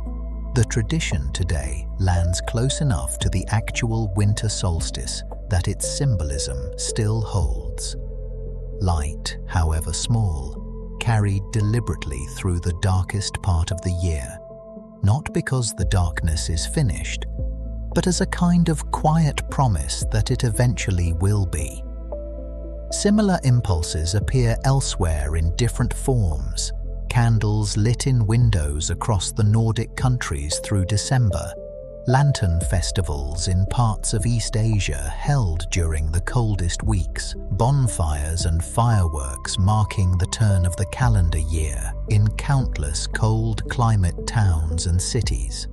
the tradition today lands close enough to the actual winter solstice that its symbolism still holds. Light, however small, carried deliberately through the darkest part of the year, not because the darkness is finished, but as a kind of quiet promise that it eventually will be. Similar impulses appear elsewhere in different forms. Candles lit in windows across the Nordic countries through December, lantern festivals in parts of East Asia held during the coldest weeks, bonfires and fireworks marking the turn of the calendar year in countless cold climate towns and cities.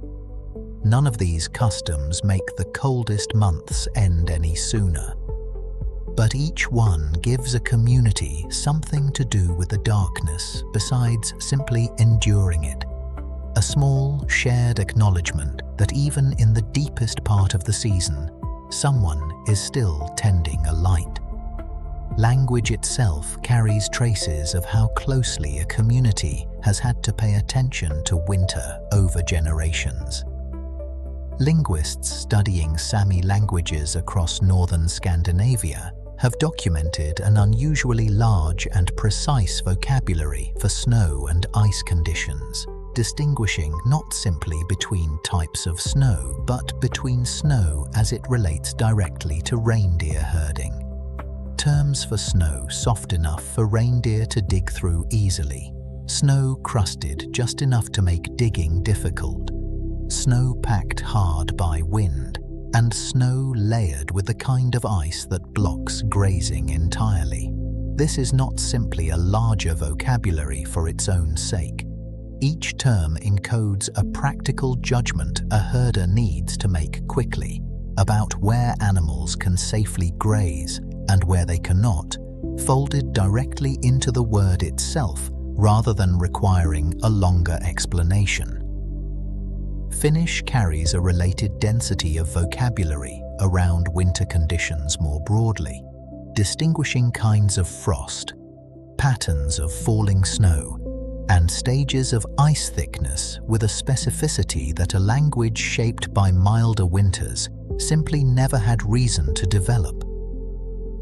None of these customs make the coldest months end any sooner. But each one gives a community something to do with the darkness besides simply enduring it. A small, shared acknowledgement that even in the deepest part of the season, someone is still tending a light. Language itself carries traces of how closely a community has had to pay attention to winter over generations. Linguists studying Sámi languages across northern Scandinavia have documented an unusually large and precise vocabulary for snow and ice conditions, distinguishing not simply between types of snow, but between snow as it relates directly to reindeer herding. terms for snow soft enough for reindeer to dig through easily, snow crusted just enough to make digging difficult, snow packed hard by wind, and snow layered with the kind of ice that blocks grazing entirely. This is not simply a larger vocabulary for its own sake. Each term encodes a practical judgment a herder needs to make quickly about where animals can safely graze and where they cannot, folded directly into the word itself rather than requiring a longer explanation. Finnish carries a related density of vocabulary around winter conditions more broadly, distinguishing kinds of frost, patterns of falling snow, and stages of ice thickness with a specificity that a language shaped by milder winters simply never had reason to develop.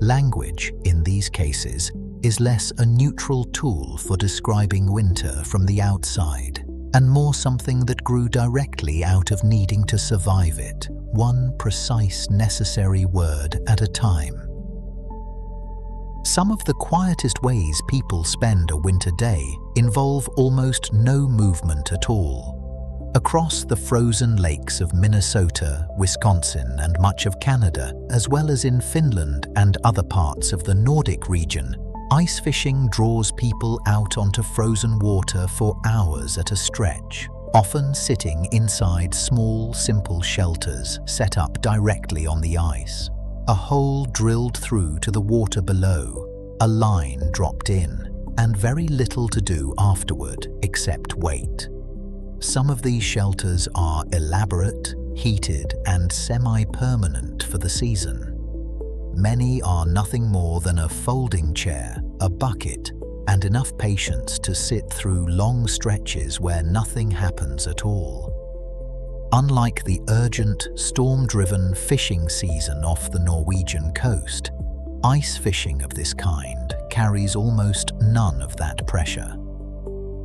Language, in these cases, is less a neutral tool for describing winter from the outside, and more something that grew directly out of needing to survive it, one precise necessary word at a time. Some of the quietest ways people spend a winter day involve almost no movement at all. Across the frozen lakes of Minnesota, Wisconsin, and much of Canada, as well as in Finland and other parts of the Nordic region, ice fishing draws people out onto frozen water for hours at a stretch, often sitting inside small, simple shelters set up directly on the ice. A hole drilled through to the water below, a line dropped in, and very little to do afterward except wait. Some of these shelters are elaborate, heated, and semi-permanent for the season. Many are nothing more than a folding chair, a bucket, and enough patience to sit through long stretches where nothing happens at all. Unlike the urgent, storm-driven fishing season off the Norwegian coast, ice fishing of this kind carries almost none of that pressure.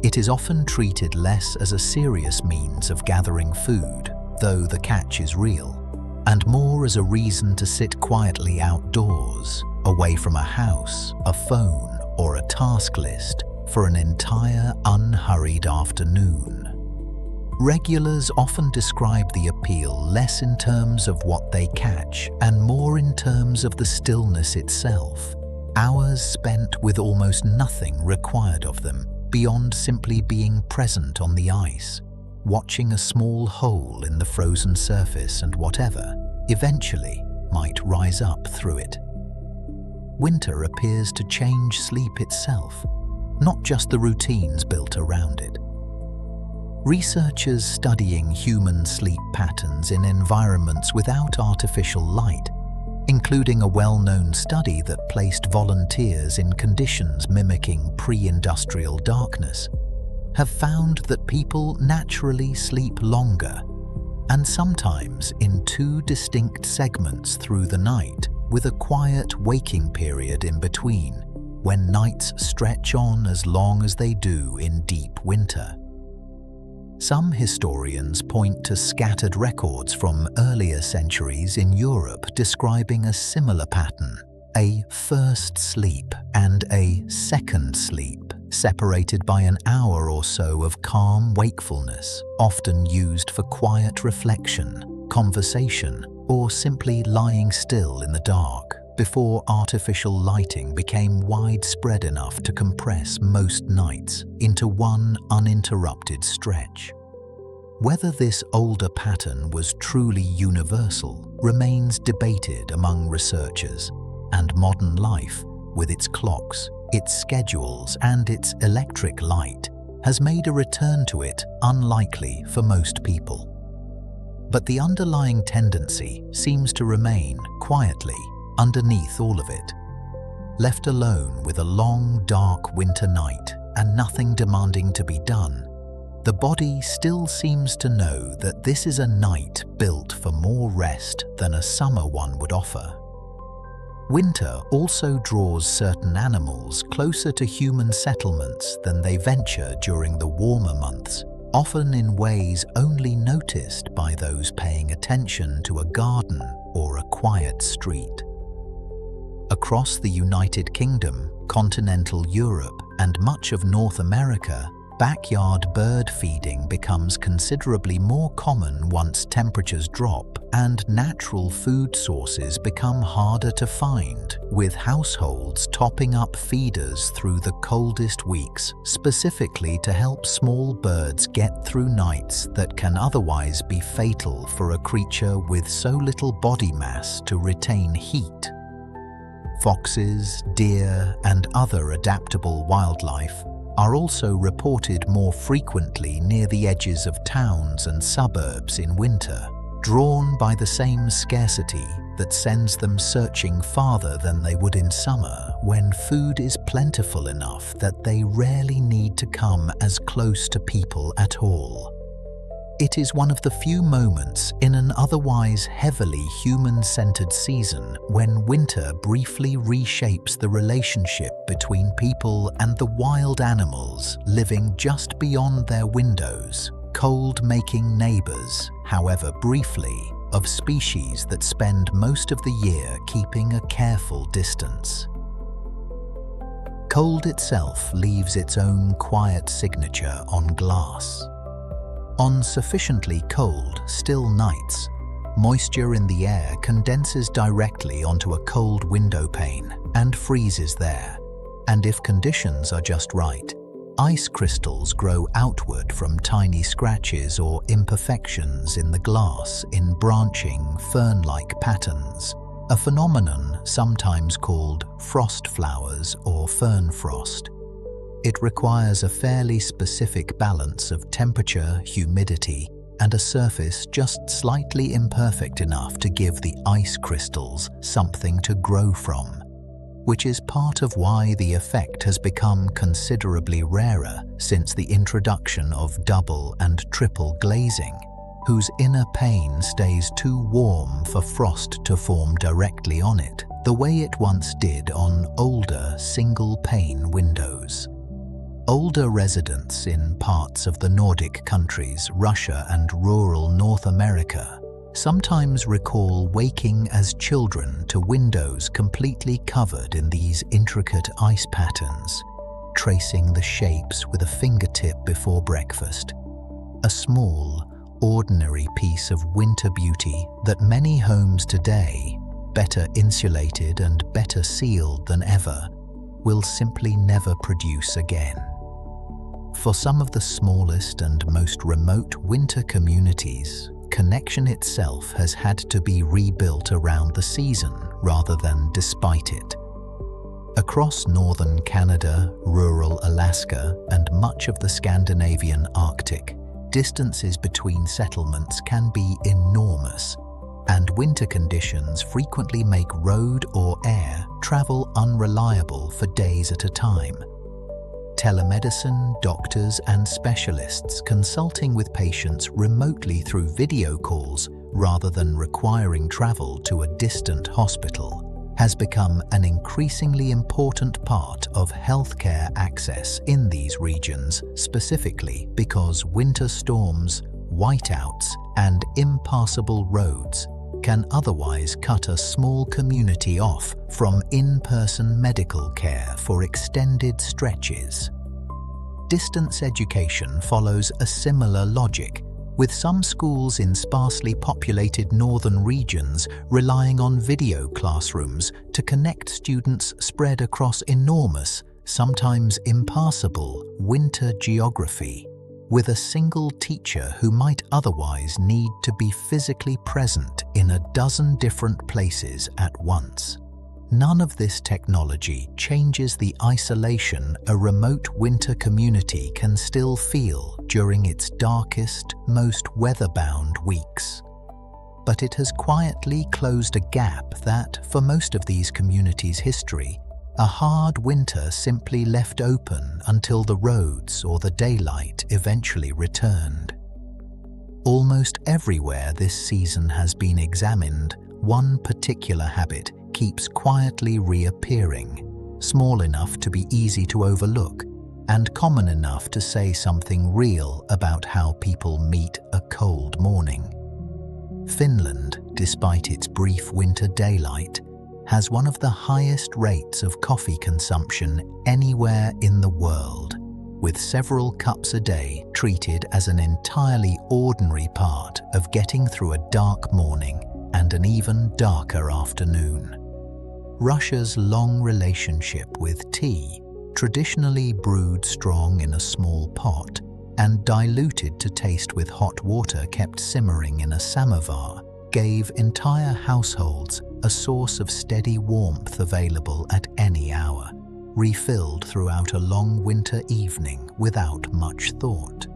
It is often treated less as a serious means of gathering food, though the catch is real, and more as a reason to sit quietly outdoors, away from a house, a phone, or a task list for an entire unhurried afternoon. Regulars often describe the appeal less in terms of what they catch and more in terms of the stillness itself. Hours spent with almost nothing required of them beyond simply being present on the ice, watching a small hole in the frozen surface and whatever, eventually, might rise up through it. Winter appears to change sleep itself, not just the routines built around it. Researchers studying human sleep patterns in environments without artificial light, including a well-known study that placed volunteers in conditions mimicking pre-industrial darkness, have found that people naturally sleep longer, and sometimes in two distinct segments through the night, with a quiet waking period in between, when nights stretch on as long as they do in deep winter. Some historians point to scattered records from earlier centuries in Europe describing a similar pattern, a first sleep and a second sleep, separated by an hour or so of calm wakefulness, often used for quiet reflection, conversation, or simply lying still in the dark, before artificial lighting became widespread enough to compress most nights into one uninterrupted stretch. Whether this older pattern was truly universal remains debated among researchers, and modern life, with its clocks, its schedules, and its electric light, has made a return to it unlikely for most people. But the underlying tendency seems to remain quietly underneath all of it. Left alone with a long, dark winter night and nothing demanding to be done, the body still seems to know that this is a night built for more rest than a summer one would offer. Winter also draws certain animals closer to human settlements than they venture during the warmer months, often in ways only noticed by those paying attention to a garden or a quiet street. Across the United Kingdom, continental Europe, and much of North America, backyard bird feeding becomes considerably more common once temperatures drop and natural food sources become harder to find, with households topping up feeders through the coldest weeks, specifically to help small birds get through nights that can otherwise be fatal for a creature with so little body mass to retain heat. Foxes, deer, and other adaptable wildlife are also reported more frequently near the edges of towns and suburbs in winter, drawn by the same scarcity that sends them searching farther than they would in summer, when food is plentiful enough that they rarely need to come as close to people at all. It is one of the few moments in an otherwise heavily human-centered season when winter briefly reshapes the relationship between people and the wild animals living just beyond their windows, cold-making neighbors, however briefly, of species that spend most of the year keeping a careful distance. Cold itself leaves its own quiet signature on glass. On sufficiently cold, still nights, moisture in the air condenses directly onto a cold window pane and freezes there, and if conditions are just right, ice crystals grow outward from tiny scratches or imperfections in the glass in branching, fern-like patterns, a phenomenon sometimes called frost flowers or fern frost. It requires a fairly specific balance of temperature, humidity, and a surface just slightly imperfect enough to give the ice crystals something to grow from, which is part of why the effect has become considerably rarer since the introduction of double and triple glazing, whose inner pane stays too warm for frost to form directly on it, the way it once did on older single-pane windows. Older residents in parts of the Nordic countries, Russia, and rural North America sometimes recall waking as children to windows completely covered in these intricate ice patterns, tracing the shapes with a fingertip before breakfast. A small, ordinary piece of winter beauty that many homes today, better insulated and better sealed than ever, will simply never produce again. For some of the smallest and most remote winter communities, connection itself has had to be rebuilt around the season rather than despite it. Across northern Canada, rural Alaska, and much of the Scandinavian Arctic, distances between settlements can be enormous, and winter conditions frequently make road or air travel unreliable for days at a time. Telemedicine, doctors, and specialists consulting with patients remotely through video calls rather than requiring travel to a distant hospital has become an increasingly important part of healthcare access in these regions, specifically because winter storms, whiteouts, and impassable roads can otherwise cut a small community off from in-person medical care for extended stretches. Distance education follows a similar logic, with some schools in sparsely populated northern regions relying on video classrooms to connect students spread across enormous, sometimes impassable, winter geography, with a single teacher who might otherwise need to be physically present in a dozen different places at once. None of this technology changes the isolation a remote winter community can still feel during its darkest, most weather-bound weeks. But it has quietly closed a gap that, for most of these communities' history, a hard winter simply left open until the roads or the daylight eventually returned. Almost everywhere this season has been examined, one particular habit keeps quietly reappearing, small enough to be easy to overlook, and common enough to say something real about how people meet a cold morning. Finland, despite its brief winter daylight, has one of the highest rates of coffee consumption anywhere in the world, with several cups a day treated as an entirely ordinary part of getting through a dark morning and an even darker afternoon. Russia's long relationship with tea, traditionally brewed strong in a small pot and diluted to taste with hot water kept simmering in a samovar, gave entire households a source of steady warmth available at any hour, refilled throughout a long winter evening without much thought.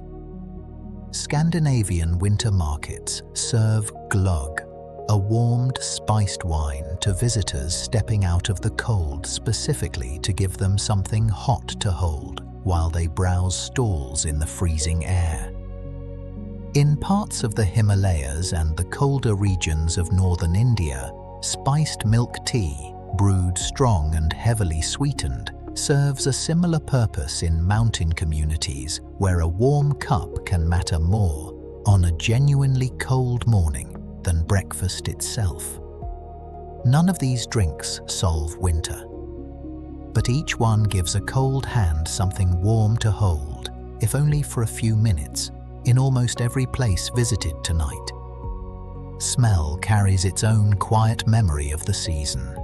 Scandinavian winter markets serve glögg, a warmed, spiced wine to visitors stepping out of the cold specifically to give them something hot to hold while they browse stalls in the freezing air. In parts of the Himalayas and the colder regions of northern India, spiced milk tea, brewed strong and heavily sweetened, serves a similar purpose in mountain communities where a warm cup can matter more on a genuinely cold morning than breakfast itself. None of these drinks solve winter, but each one gives a cold hand something warm to hold, if only for a few minutes, in almost every place visited tonight. Smell carries its own quiet memory of the season,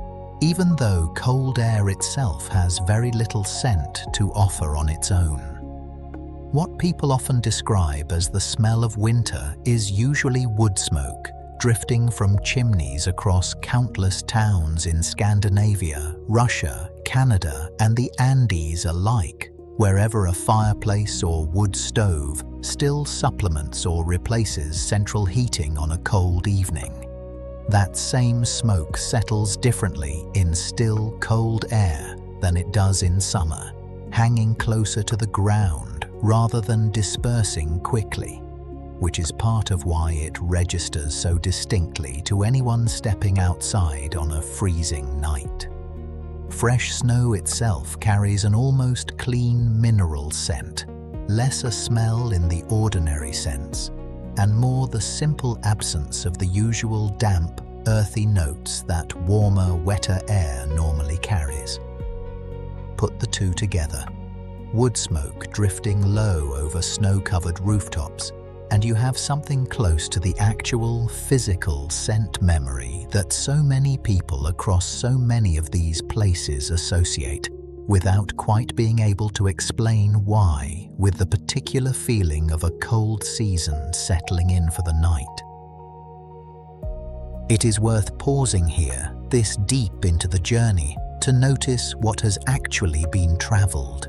even though cold air itself has very little scent to offer on its own. What people often describe as the smell of winter is usually wood smoke, drifting from chimneys across countless towns in Scandinavia, Russia, Canada, and the Andes alike, wherever a fireplace or wood stove still supplements or replaces central heating on a cold evening. That same smoke settles differently in still, cold air than it does in summer, hanging closer to the ground rather than dispersing quickly, which is part of why it registers so distinctly to anyone stepping outside on a freezing night. Fresh snow itself carries an almost clean mineral scent, less a smell in the ordinary sense, and more the simple absence of the usual damp, earthy notes that warmer, wetter air normally carries. Put the two together, wood smoke drifting low over snow-covered rooftops, and you have something close to the actual physical scent memory that so many people across so many of these places associate, without quite being able to explain why, with the particular feeling of a cold season settling in for the night. It is worth pausing here, this deep into the journey, to notice what has actually been traveled.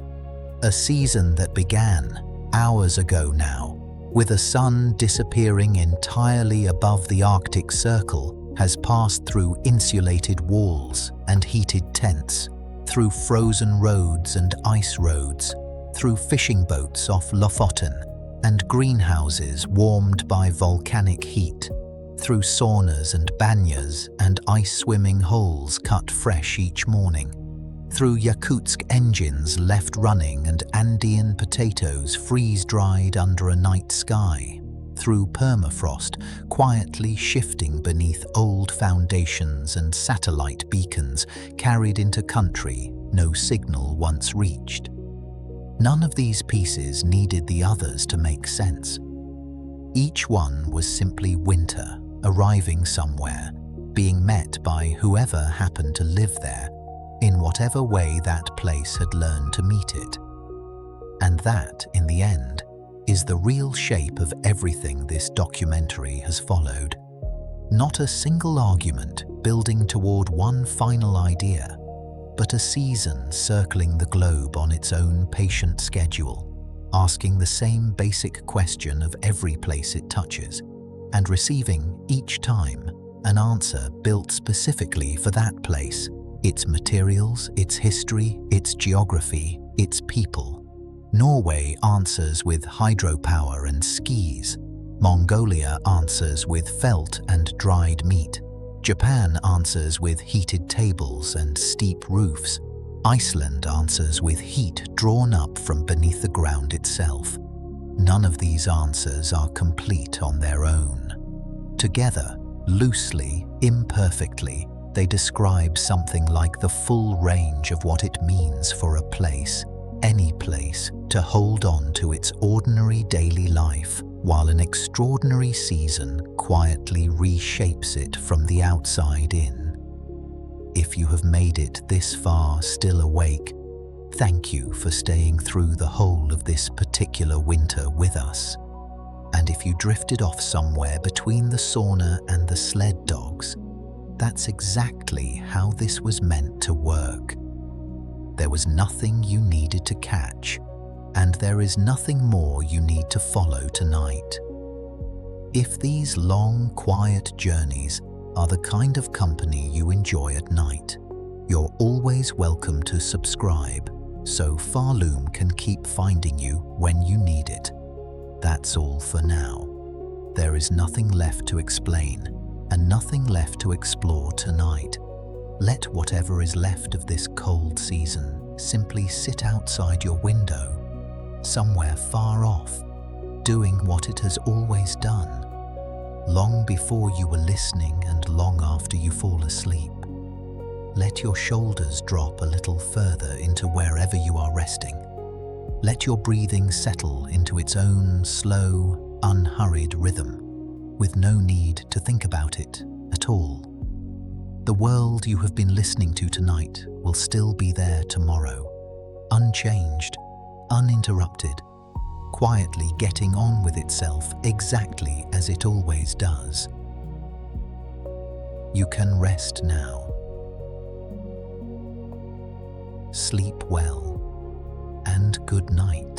A season that began hours ago now, with the sun disappearing entirely above the Arctic Circle, has passed through insulated walls and heated tents, through frozen roads and ice roads, through fishing boats off Lofoten and greenhouses warmed by volcanic heat, through saunas and banyas and ice swimming holes cut fresh each morning, through Yakutsk engines left running and Andean potatoes freeze-dried under a night sky, through permafrost quietly shifting beneath old foundations and satellite beacons carried into country no signal once reached. None of these pieces needed the others to make sense. Each one was simply winter, arriving somewhere, being met by whoever happened to live there, in whatever way that place had learned to meet it. And that, in the end, is the real shape of everything this documentary has followed. Not a single argument building toward one final idea, but a season circling the globe on its own patient schedule, asking the same basic question of every place it touches, and receiving, each time, an answer built specifically for that place, its materials, its history, its geography, its people. Norway answers with hydropower and skis. Mongolia answers with felt and dried meat. Japan answers with heated tables and steep roofs. Iceland answers with heat drawn up from beneath the ground itself. None of these answers are complete on their own. Together, loosely, imperfectly, They describe something like the full range of what it means for a place, any place, to hold on to its ordinary daily life, while an extraordinary season quietly reshapes it from the outside in. If you have made it this far still awake, thank you for staying through the whole of this particular winter with us. And if you drifted off somewhere between the sauna and the sled dogs, that's exactly how this was meant to work. There was nothing you needed to catch, and there is nothing more you need to follow tonight. If these long, quiet journeys are the kind of company you enjoy at night, you're always welcome to subscribe, so Farloom can keep finding you when you need it. That's all for now. There is nothing left to explain, and nothing left to explore tonight. Let whatever is left of this cold season simply sit outside your window, somewhere far off, doing what it has always done, long before you were listening and long after you fall asleep. Let your shoulders drop a little further into wherever you are resting. Let your breathing settle into its own slow, unhurried rhythm, with no need to think about it at all. The world you have been listening to tonight will still be there tomorrow, unchanged, uninterrupted, quietly getting on with itself exactly as it always does. You can rest now. Sleep well, and good night.